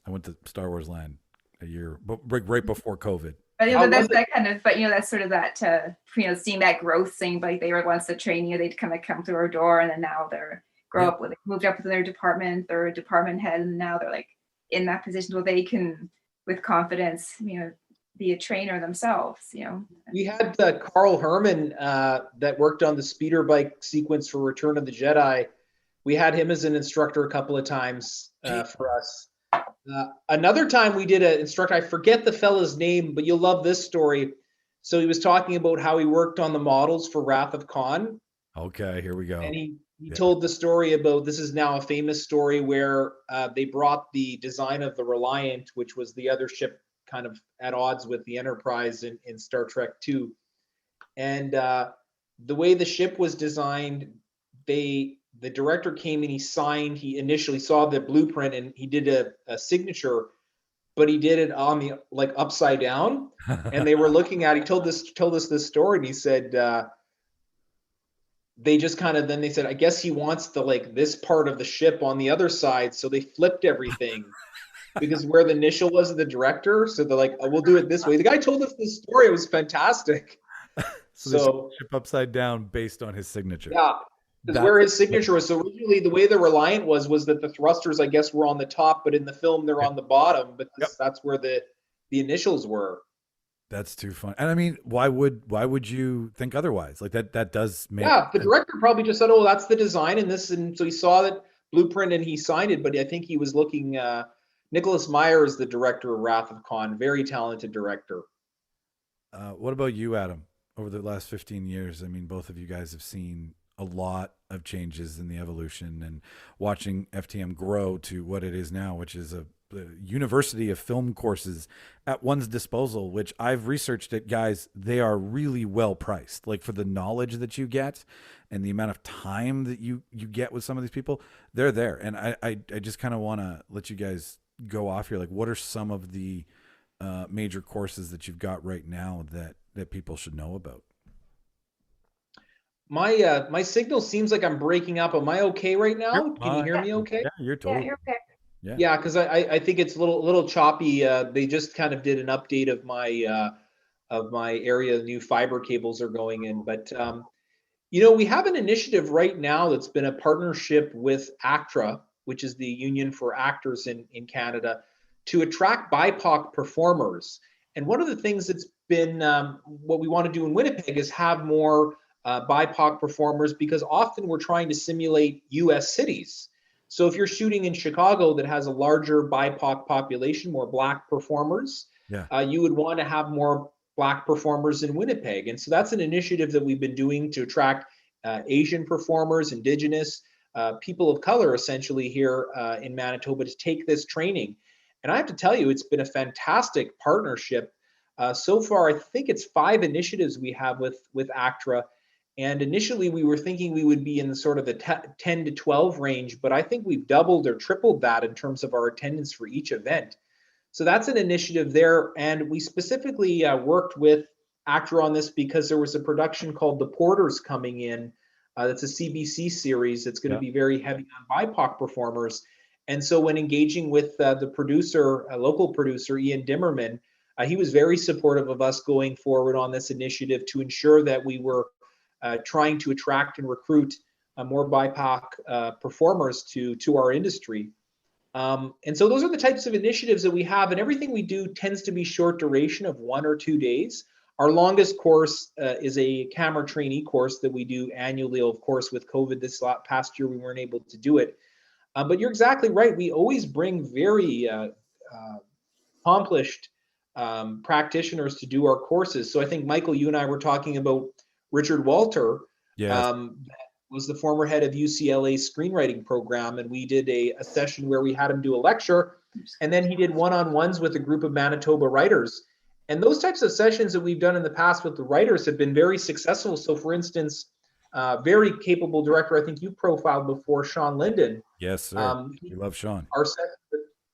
Land a year, but right before COVID. But, you know, that's that kind of, but you know, that's sort of that, you know, seeing that growth, seeing like they were once the trainee, they'd kind of come through our door, and then now they're moved up within their department, they're a department head, and now they're like in that position where they can, with confidence, you know, be a trainer themselves, you know. We had Carl Herman that worked on the speeder bike sequence for Return of the Jedi. We had him as an instructor a couple of times for us. Another time we did an instructor, I forget the fella's name, but you'll love this story. So he was talking about how he worked on the models for Wrath of Khan. Okay, here we go. And he told the story about, this is now a famous story where they brought the design of the Reliant, which was the other ship kind of at odds with the Enterprise in Star Trek II. And the way the ship was designed, the director came and he signed, he initially saw the blueprint and he did a signature, but he did it on the like upside down. And they were looking at, he told us this story, and he said, they just kind of, then they said, I guess he wants the like this part of the ship on the other side. So they flipped everything because where the initial was of the director. So they're like, oh, we'll do it this way. The guy told us this story. It was fantastic. So ship upside down based on his signature. Yeah. That's where his signature was. So originally the way the Reliant was that the thrusters, I guess, were on the top, but in the film they're on the bottom, but that's where the initials were. That's too fun. And I mean, why would you think otherwise? Like that does make the director probably just said, oh, that's the design and this, and so he saw that blueprint and he signed it, but I think he was looking Nicholas Meyer is the director of Wrath of Khan, very talented director. What about you, Adam? Over the last 15 years, I mean, both of you guys have seen a lot of changes in the evolution and watching FTM grow to what it is now, which is a university of film courses at one's disposal, which I've researched it, guys. They are really well priced, like for the knowledge that you get and the amount of time that you get with some of these people, they're there. And I just kind of want to let you guys go off here, like what are some of the major courses that you've got right now that people should know about? My signal seems like I'm breaking up. Am I okay right You're now? Can you hear fine. me okay? Yeah, you're Yeah, totally. you're okay. Yeah. Yeah, because I think it's a little choppy. They just kind of did an update of my area. New fiber cables are going in, but we have an initiative right now that's been a partnership with ACTRA, which is the Union for Actors in Canada, to attract BIPOC performers. And one of the things that's been what we want to do in Winnipeg is have more BIPOC performers, because often we're trying to simulate US cities. So if you're shooting in Chicago that has a larger BIPOC population, more Black performers, Yeah. you would want to have more Black performers in Winnipeg. And so that's an initiative that we've been doing to attract Asian performers, Indigenous, people of color, essentially here in Manitoba, to take this training. And I have to tell you, it's been a fantastic partnership. So far, I think it's 5 initiatives we have with ACTRA. And initially, we were thinking we would be in sort of the 10 to 12 range, but I think we've doubled or tripled that in terms of our attendance for each event. So that's an initiative there. And we specifically worked with ACTRA on this because there was a production called The Porters coming in. That's a CBC series. It's going to be very heavy on BIPOC performers. And so when engaging with the producer, a local producer, Ian Dimmerman, he was very supportive of us going forward on this initiative to ensure that we were trying to attract and recruit more BIPOC performers to our industry. And so those are the types of initiatives that we have, and everything we do tends to be short duration of 1 or 2 days. Our longest course is a camera trainee course that we do annually. Of course, with COVID this past year, we weren't able to do it. But you're exactly right. We always bring very accomplished practitioners to do our courses. So I think, Michael, you and I were talking about Richard Walter. Yes. Was the former head of UCLA's screenwriting program, and we did a session where we had him do a lecture, and then he did one-on-ones with a group of Manitoba writers. And those types of sessions that we've done in the past with the writers have been very successful. So for instance, very capable director, I think you profiled before, Sean Linden. Yes, sir. We love Sean. Our session,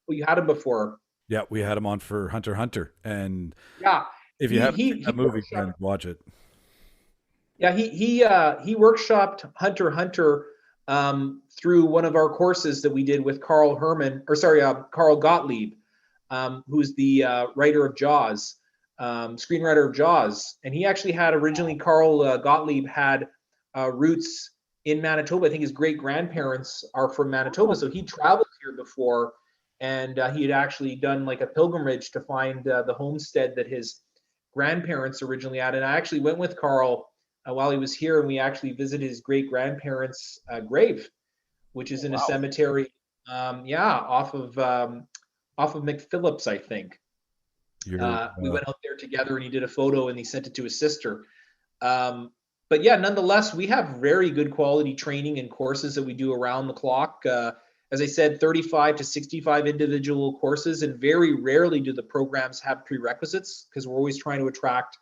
well, you had him before. Yeah, we had him on for Hunter x Hunter, and yeah, if you haven't seen that movie, then watch it. Yeah, he workshopped Hunter x Hunter through one of our courses that we did with Carl Gottlieb, who's the writer of Jaws, screenwriter of Jaws. And he actually had originally, Carl Gottlieb had roots in Manitoba. I think his great-grandparents are from Manitoba. So he traveled here before, and he had actually done like a pilgrimage to find the homestead that his grandparents originally had. And I actually went with Carl while he was here, and we actually visited his great-grandparents' grave, which is in a cemetery, off of McPhillips, I think. We went out there together, and he did a photo, and he sent it to his sister. But yeah, nonetheless, we have very good quality training and courses that we do around the clock. As I said, 35 to 65 individual courses, and very rarely do the programs have prerequisites, because we're always trying to attract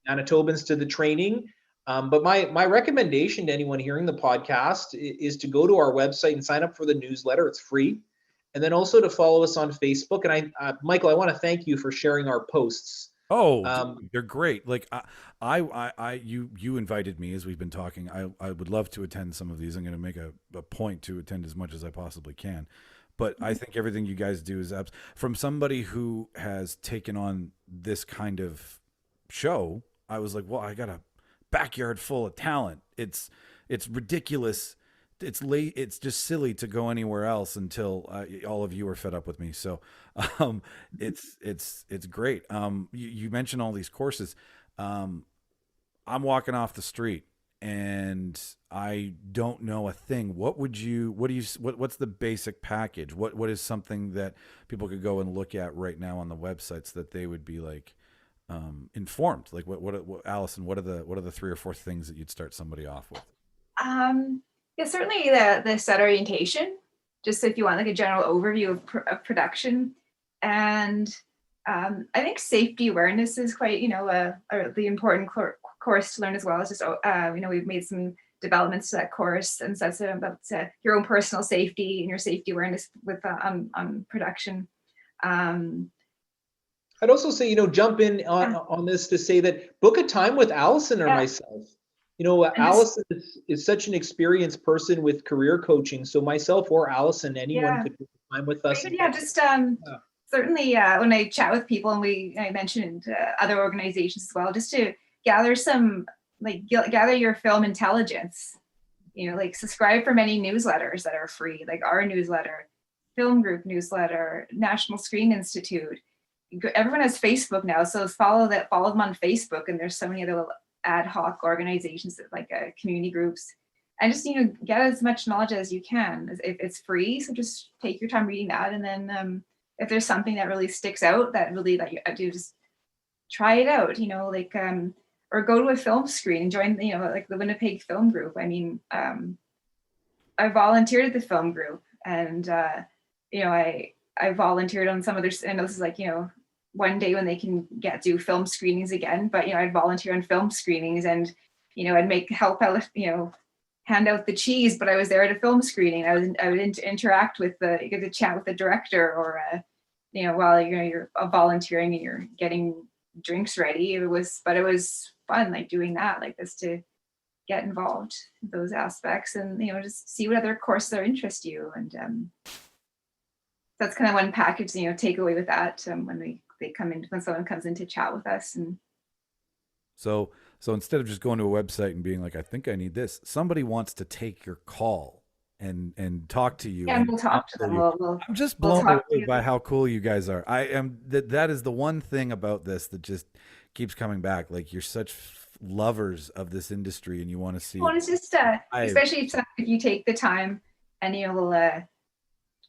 Manitobans to the training. But my recommendation to anyone hearing the podcast is to go to our website and sign up for the newsletter. It's free. And then also to follow us on Facebook. And Michael, I want to thank you for sharing our posts. Oh, they're great. Like you invited me, as we've been talking. I would love to attend some of these. I'm going to make a point to attend as much as I possibly can. But I think everything you guys do is from somebody who has taken on this kind of show. I was like, well, I got a backyard full of talent. It's ridiculous. It's late. It's just silly to go anywhere else until all of you are fed up with me. So it's great. You mentioned all these courses. I'm walking off the street and I don't know a thing. What's the basic package? What is something that people could go and look at right now on the websites that they would be like informed? Like what Allison, what are the 3 or 4 things that you'd start somebody off with? Yeah, certainly the set orientation, just if you want like a general overview of production. And I think safety awareness is quite, the important course to learn as well. It's just, we've made some developments to that course, and so that's about your own personal safety and your safety awareness with on production. I'd also say, jump in on this to say that book a time with Allison or myself. Allison is such an experienced person with career coaching. So myself or Allison, anyone could book a time with us. Certainly when I chat with people, and I mentioned other organizations as well, just to gather gather your film intelligence. Subscribe for many newsletters that are free, like our newsletter, Film Group newsletter, National Screen Institute. Everyone has Facebook now, so follow them on Facebook, and there's so many other little ad hoc organizations like community groups, and just get as much knowledge as you can. It's free, so just take your time reading that, and then if there's something that really sticks out that you do, just try it out. Or go to a film screen and join like the Winnipeg Film Group. I volunteered at the film group, and I volunteered on some other, and this is one day when they can do film screenings again, but I'd volunteer on film screenings, and I'd help out, hand out the cheese, but I was there at a film screening. I would interact with get to chat with the director, or while you're volunteering and you're getting drinks ready. It was fun, doing that, just to get involved in those aspects, and just see what other courses are interest you, and that's kind of one package, take away with that when when someone comes in to chat with us. And so instead of just going to a website and being like, I think I need this, somebody wants to take your call and talk to you. Yeah, and we'll talk to them. I'm just blown away by how cool you guys are. I am. That is the one thing about this that just keeps coming back. You're such lovers of this industry, and you want to see. Well, it's just especially if you take the time, and we'll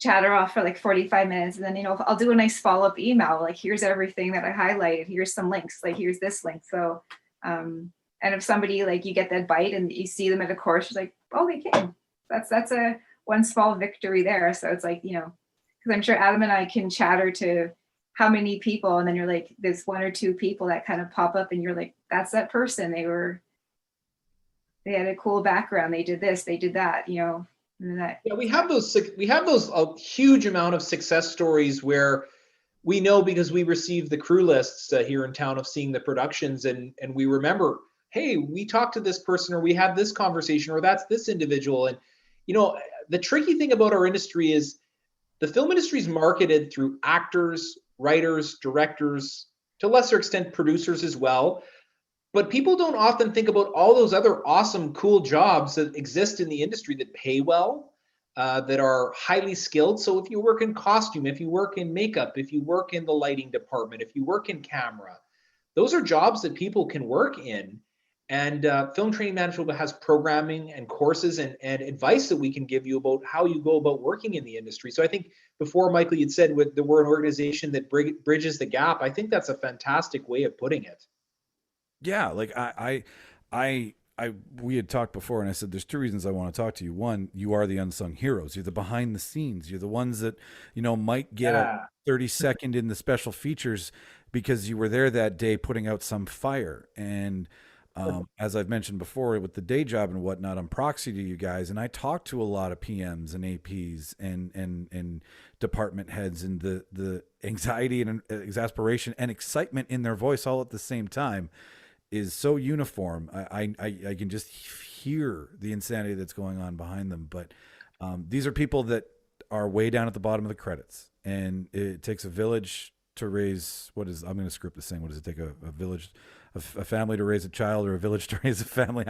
chatter off for 45 minutes, and then I'll do a nice follow-up email, here's everything that I highlighted, here's some links, here's this link. So and if somebody you get that bite and you see them at a course, you're like, oh, they came. That's a one small victory there. So it's because I'm sure Adam and I can chatter to how many people, and then you're like, there's one or two people that kind of pop up, and you're like, that's that person. They had a cool background, they did this, they did that, we have those a huge amount of success stories where we know, because we receive the crew lists here in town of seeing the productions, and we remember, hey, we talked to this person, or we had this conversation, or that's this individual. And the tricky thing about our industry is the film industry is marketed through actors, writers, directors, to a lesser extent producers as well. But people don't often think about all those other awesome, cool jobs that exist in the industry that pay well, that are highly skilled. So if you work in costume, if you work in makeup, if you work in the lighting department, if you work in camera, those are jobs that people can work in. And Film Training Manitoba has programming and courses and advice that we can give you about how you go about working in the industry. So I think before, Michael, you'd said that we're an organization that bridges the gap. I think that's a fantastic way of putting it. Yeah, we had talked before, and I said there's two reasons I want to talk to you. One, you are the unsung heroes. You're the behind the scenes. You're the ones that might get a 30-second in the special features because you were there that day putting out some fire. And as I've mentioned before, with the day job and whatnot, I'm proxy to you guys, and I talk to a lot of PMs and APs and department heads, and the anxiety and exasperation and excitement in their voice all at the same time is so uniform. I can just hear the insanity that's going on behind them. But these are people that are way down at the bottom of the credits, and it takes a village to raise I'm going to script this thing. What does it take? A village, a family to raise a child, or a village to raise a family?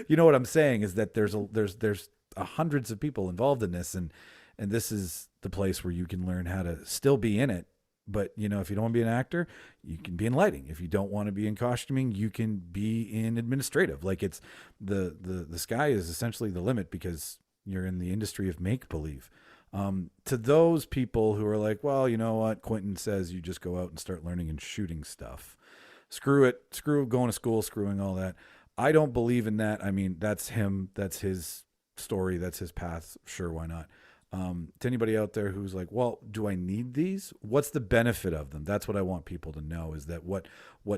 You know what I'm saying is that there's hundreds of people involved in this, and this is the place where you can learn how to still be in it. But, if you don't want to be an actor, you can be in lighting. If you don't want to be in costuming, you can be in administrative. It's the sky is essentially the limit, because you're in the industry of make-believe. To those people who are like, well, you know what? Quentin says you just go out and start learning and shooting stuff. Screw it. Screw going to school, screwing all that. I don't believe in that. I mean, that's him. That's his story. That's his path. Sure, why not? To anybody out there who's like, well, do I need these? What's the benefit of them? That's what I want people to know, is that what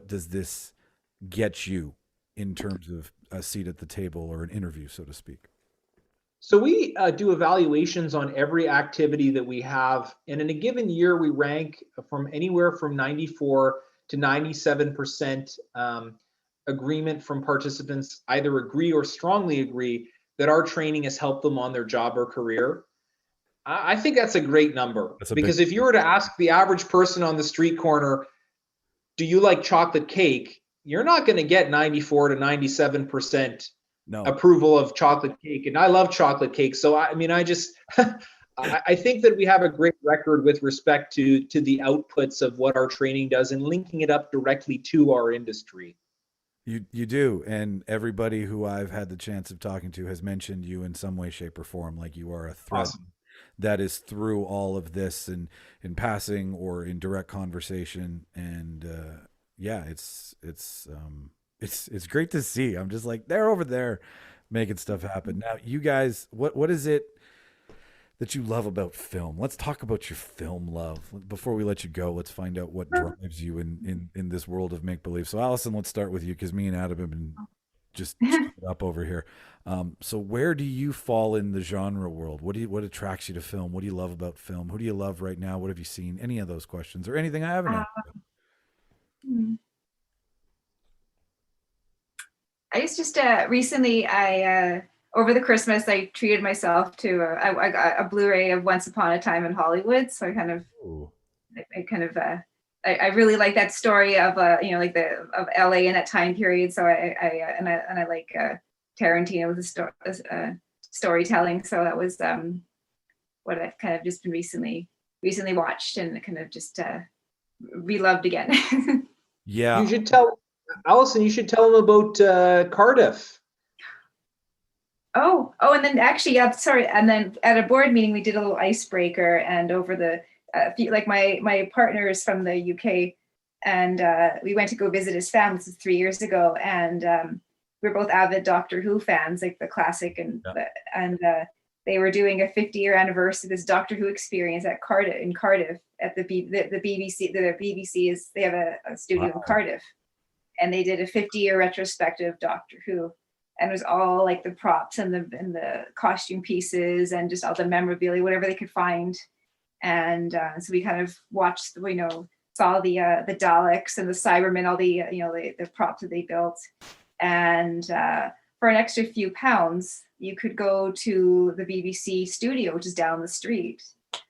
does this get you in terms of a seat at the table or an interview, so to speak? So we do evaluations on every activity that we have, and in a given year, we rank from anywhere from 94 to 97% agreement from participants, either agree or strongly agree that our training has helped them on their job or career. I think that's a great number, because if you were to ask the average person on the street corner, do you like chocolate cake? You're not going to get 94 to 97% approval of chocolate cake. And I love chocolate cake. So I mean, I just, I think that we have a great record with respect to the outputs of what our training does and linking it up directly to our industry. You do. And everybody who I've had the chance of talking to has mentioned you in some way, shape, or form, like you are a thread. Awesome. That is through all of this and in passing or in direct conversation. And yeah, it's great to see. I'm just like, they're over there making stuff happen. Now, you guys, what is it that you love about film? Let's talk about your film love. Before we let you go, let's find out what drives you in this world of make-believe. So Allison, let's start with you, because me and Adam have been just up over here. So where do you fall in the genre world? What attracts you to film? What do you love about film? Who do you love right now? What have you seen? Any of those questions or anything I haven't asked? I guess just recently, over the Christmas, I treated myself to I got a Blu-ray of Once Upon a Time in Hollywood. So I kind of, I really like that story of of LA in that time period. So I like Tarantino with storytelling. So that was what I've kind of just been recently watched and kind of just reloved again. Yeah, you should tell Allison. You should tell them about Cardiff. Oh, and then actually, yeah, sorry. And then at a board meeting, we did a little icebreaker, and over the my partner is from the UK, and we went to go visit his family. This was 3 years ago, and we're both avid Doctor Who fans, like the classic, and they were doing a 50-year anniversary of this Doctor Who experience at Cardiff at the BBC. The BBC they have a studio in Cardiff, and they did a 50-year retrospective of Doctor Who. And it was all like the props and the costume pieces and just all the memorabilia, whatever they could find. And so we kind of watched, saw the Daleks and the Cybermen, all the the props that they built. And for an extra few pounds, you could go to the BBC studio, which is down the street,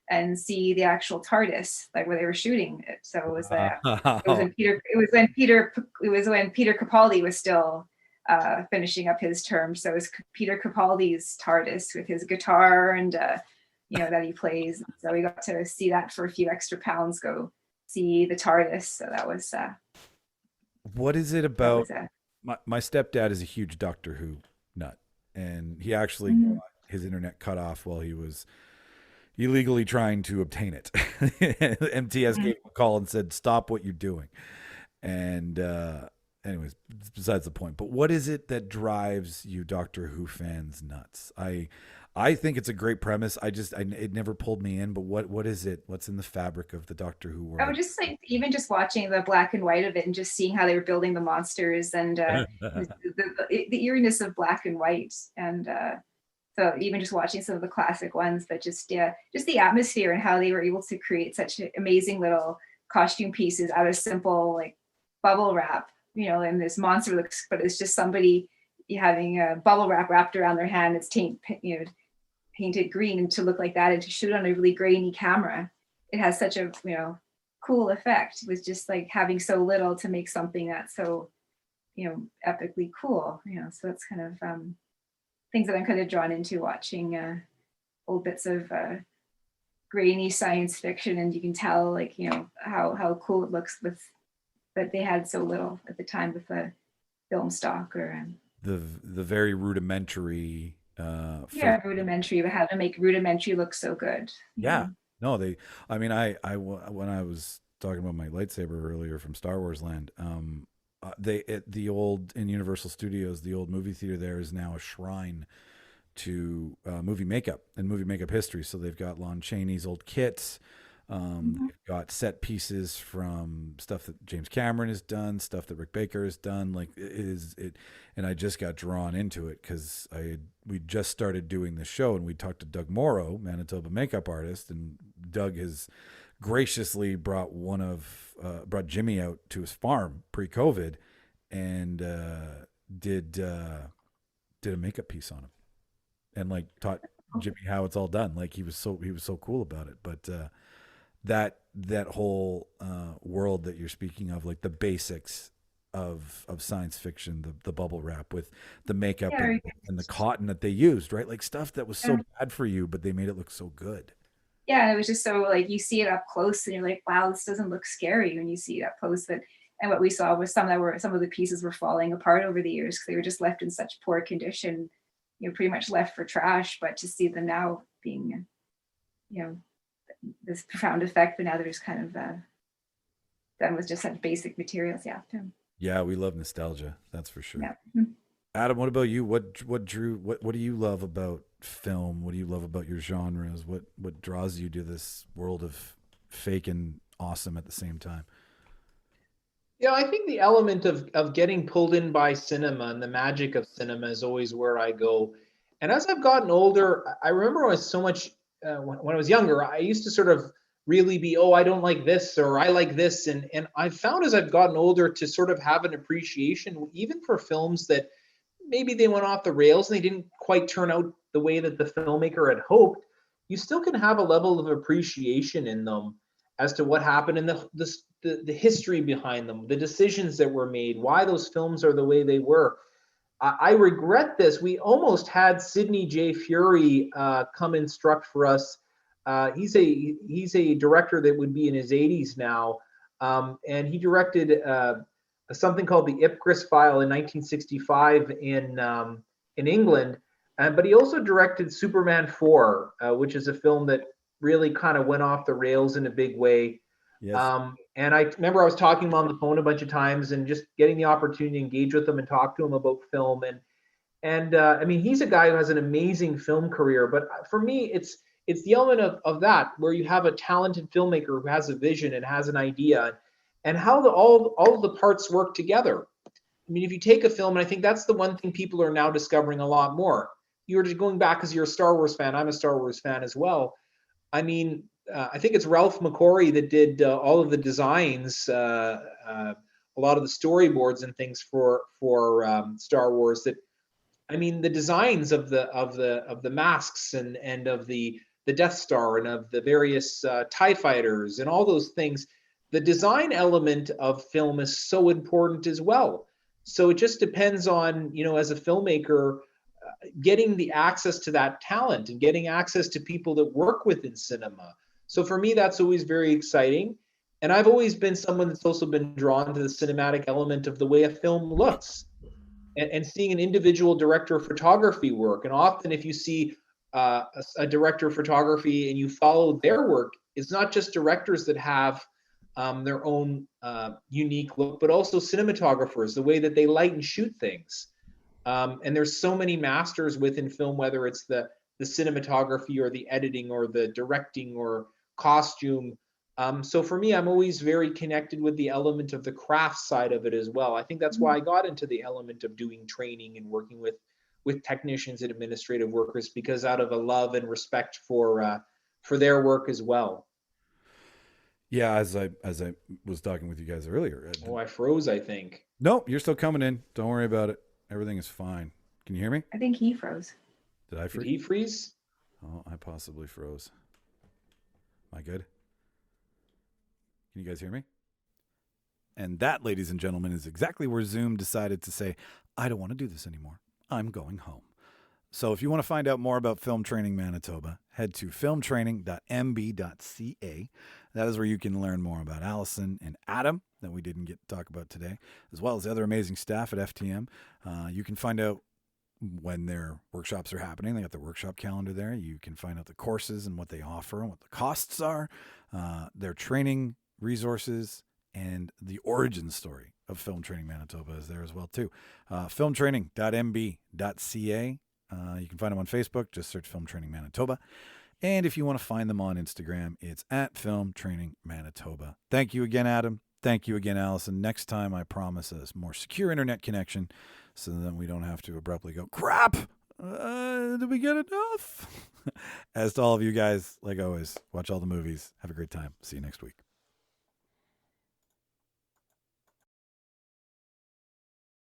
and see the actual TARDIS, like where they were shooting it. So it was when Peter Capaldi was still finishing up his term. So it's Peter Capaldi's TARDIS with his guitar and that he plays. So we got to see that for a few extra pounds, go see the TARDIS. So that was what is it about my stepdad is a huge Doctor Who nut, and he actually got his internet cut off while he was illegally trying to obtain it. MTS gave him a call and said, stop what you're doing. And anyways, besides the point. But what is it that drives you Doctor Who fans nuts? I think it's a great premise. It never pulled me in. But what is it? What's in the fabric of the Doctor Who world? I would just like even just watching the black and white of it and just seeing how they were building the monsters and the eeriness of black and white, and so even just watching some of the classic ones, but just the atmosphere and how they were able to create such amazing little costume pieces out of simple like bubble wrap. And this monster looks, but it's just somebody having a bubble wrap wrapped around their hand. It's painted green, and to look like that and to shoot on a really grainy camera, it has such a cool effect. It was just like having so little to make something that's so epically cool. So it's kind of things that I'm kind of drawn into watching old bits of grainy science fiction, and you can tell how cool it looks with. But they had so little at the time with the film stock or the very rudimentary. Rudimentary. But how to make rudimentary look so good. Yeah. No, when I was talking about my lightsaber earlier from Star Wars Land, in Universal Studios, the old movie theater there is now a shrine to movie makeup and movie makeup history. So they've got Lon Chaney's old kits. They've got set pieces from stuff that James Cameron has done, stuff that Rick Baker has done. Like and I just got drawn into it because we just started doing the show, and we talked to Doug Morrow, Manitoba makeup artist, and Doug has graciously brought brought Jimmy out to his farm pre-COVID, and did a makeup piece on him, and like taught Jimmy how it's all done. Like he was so cool about it. But that whole world that you're speaking of, like the basics of science fiction, the bubble wrap with the makeup and the cotton that they used, right? Like stuff that was so bad for you, but they made it look so good. Yeah, it was just so like you see it up close and you're like, wow, this doesn't look scary when you see it up close. And what we saw was some of the pieces were falling apart over the years because they were just left in such poor condition, pretty much left for trash. But to see them now being, this profound effect, but now they're just kind of done with just such basic materials. Yeah, we love nostalgia, that's for sure. Yeah. Adam, what about you? What do you love about film? What do you love about your genres? What draws you to this world of fake and awesome at the same time? Yeah, I think the element of getting pulled in by cinema and the magic of cinema is always where I go. And as I've gotten older, I remember I was so much when I was younger, I used to sort of really be, I don't like this or I like this. And I've found as I've gotten older to sort of have an appreciation, even for films that maybe they went off the rails and they didn't quite turn out the way that the filmmaker had hoped. You still can have a level of appreciation in them as to what happened and the history behind them, the decisions that were made, why those films are the way they were. I regret this. We almost had Sidney J. Fury come instruct for us. He's a director that would be in his 80s now, and he directed something called the Ipcris File in 1965 in England. But he also directed Superman 4, which is a film that really kind of went off the rails in a big way. Yes. And I remember I was talking to him on the phone a bunch of times and just getting the opportunity to engage with him and talk to him about film. And I mean, he's a guy who has an amazing film career. But for me, it's the element of that, where you have a talented filmmaker who has a vision and has an idea, and how all of the parts work together. I mean, if you take a film, and I think that's the one thing people are now discovering a lot more. You're just going back because you're a Star Wars fan. I'm a Star Wars fan as well. I mean, I think it's Ralph McQuarrie that did all of the designs, a lot of the storyboards and things for Star Wars. That, I mean, the designs of the masks and of the Death Star and of the various TIE fighters and all those things. The design element of film is so important as well. So it just depends on, as a filmmaker, getting the access to that talent and getting access to people that work within cinema. So for me, that's always very exciting. And I've always been someone that's also been drawn to the cinematic element of the way a film looks and seeing an individual director of photography work. And often if you see a director of photography and you follow their work, it's not just directors that have their own unique look, but also cinematographers, the way that they light and shoot things. And there's so many masters within film, whether it's the cinematography or the editing or the directing or costume. So for me, I'm always very connected with the element of the craft side of it as well. I think that's why I got into the element of doing training and working with technicians and administrative workers, because out of a love and respect for their work as well. Yeah, as I was talking with you guys earlier. I froze, I think. Nope, you're still coming in. Don't worry about it. Everything is fine. Can you hear me? I think he froze. Did I freeze? Did he freeze? Oh, I possibly froze. Am I good? Can you guys hear me? And that, ladies and gentlemen, is exactly where Zoom decided to say, I don't want to do this anymore. I'm going home. So if you want to find out more about Film Training Manitoba, head to filmtraining.mb.ca. That is where you can learn more about Allison and Adam that we didn't get to talk about today, as well as the other amazing staff at FTM. You can find out when their workshops are happening. They got their workshop calendar there. You can find out the courses and what they offer and what the costs are, their training resources, and the origin story of Film Training Manitoba is there as well too. Filmtraining.mb.ca. You can find them on Facebook. Just search Film Training Manitoba. And if you want to find them on Instagram, it's at Film Training Manitoba. Thank you again, Adam. Thank you again, Allison. Next time, I promise a more secure internet connection so that we don't have to abruptly go, crap! Did we get enough? As to all of you guys, like always, watch all the movies. Have a great time. See you next week.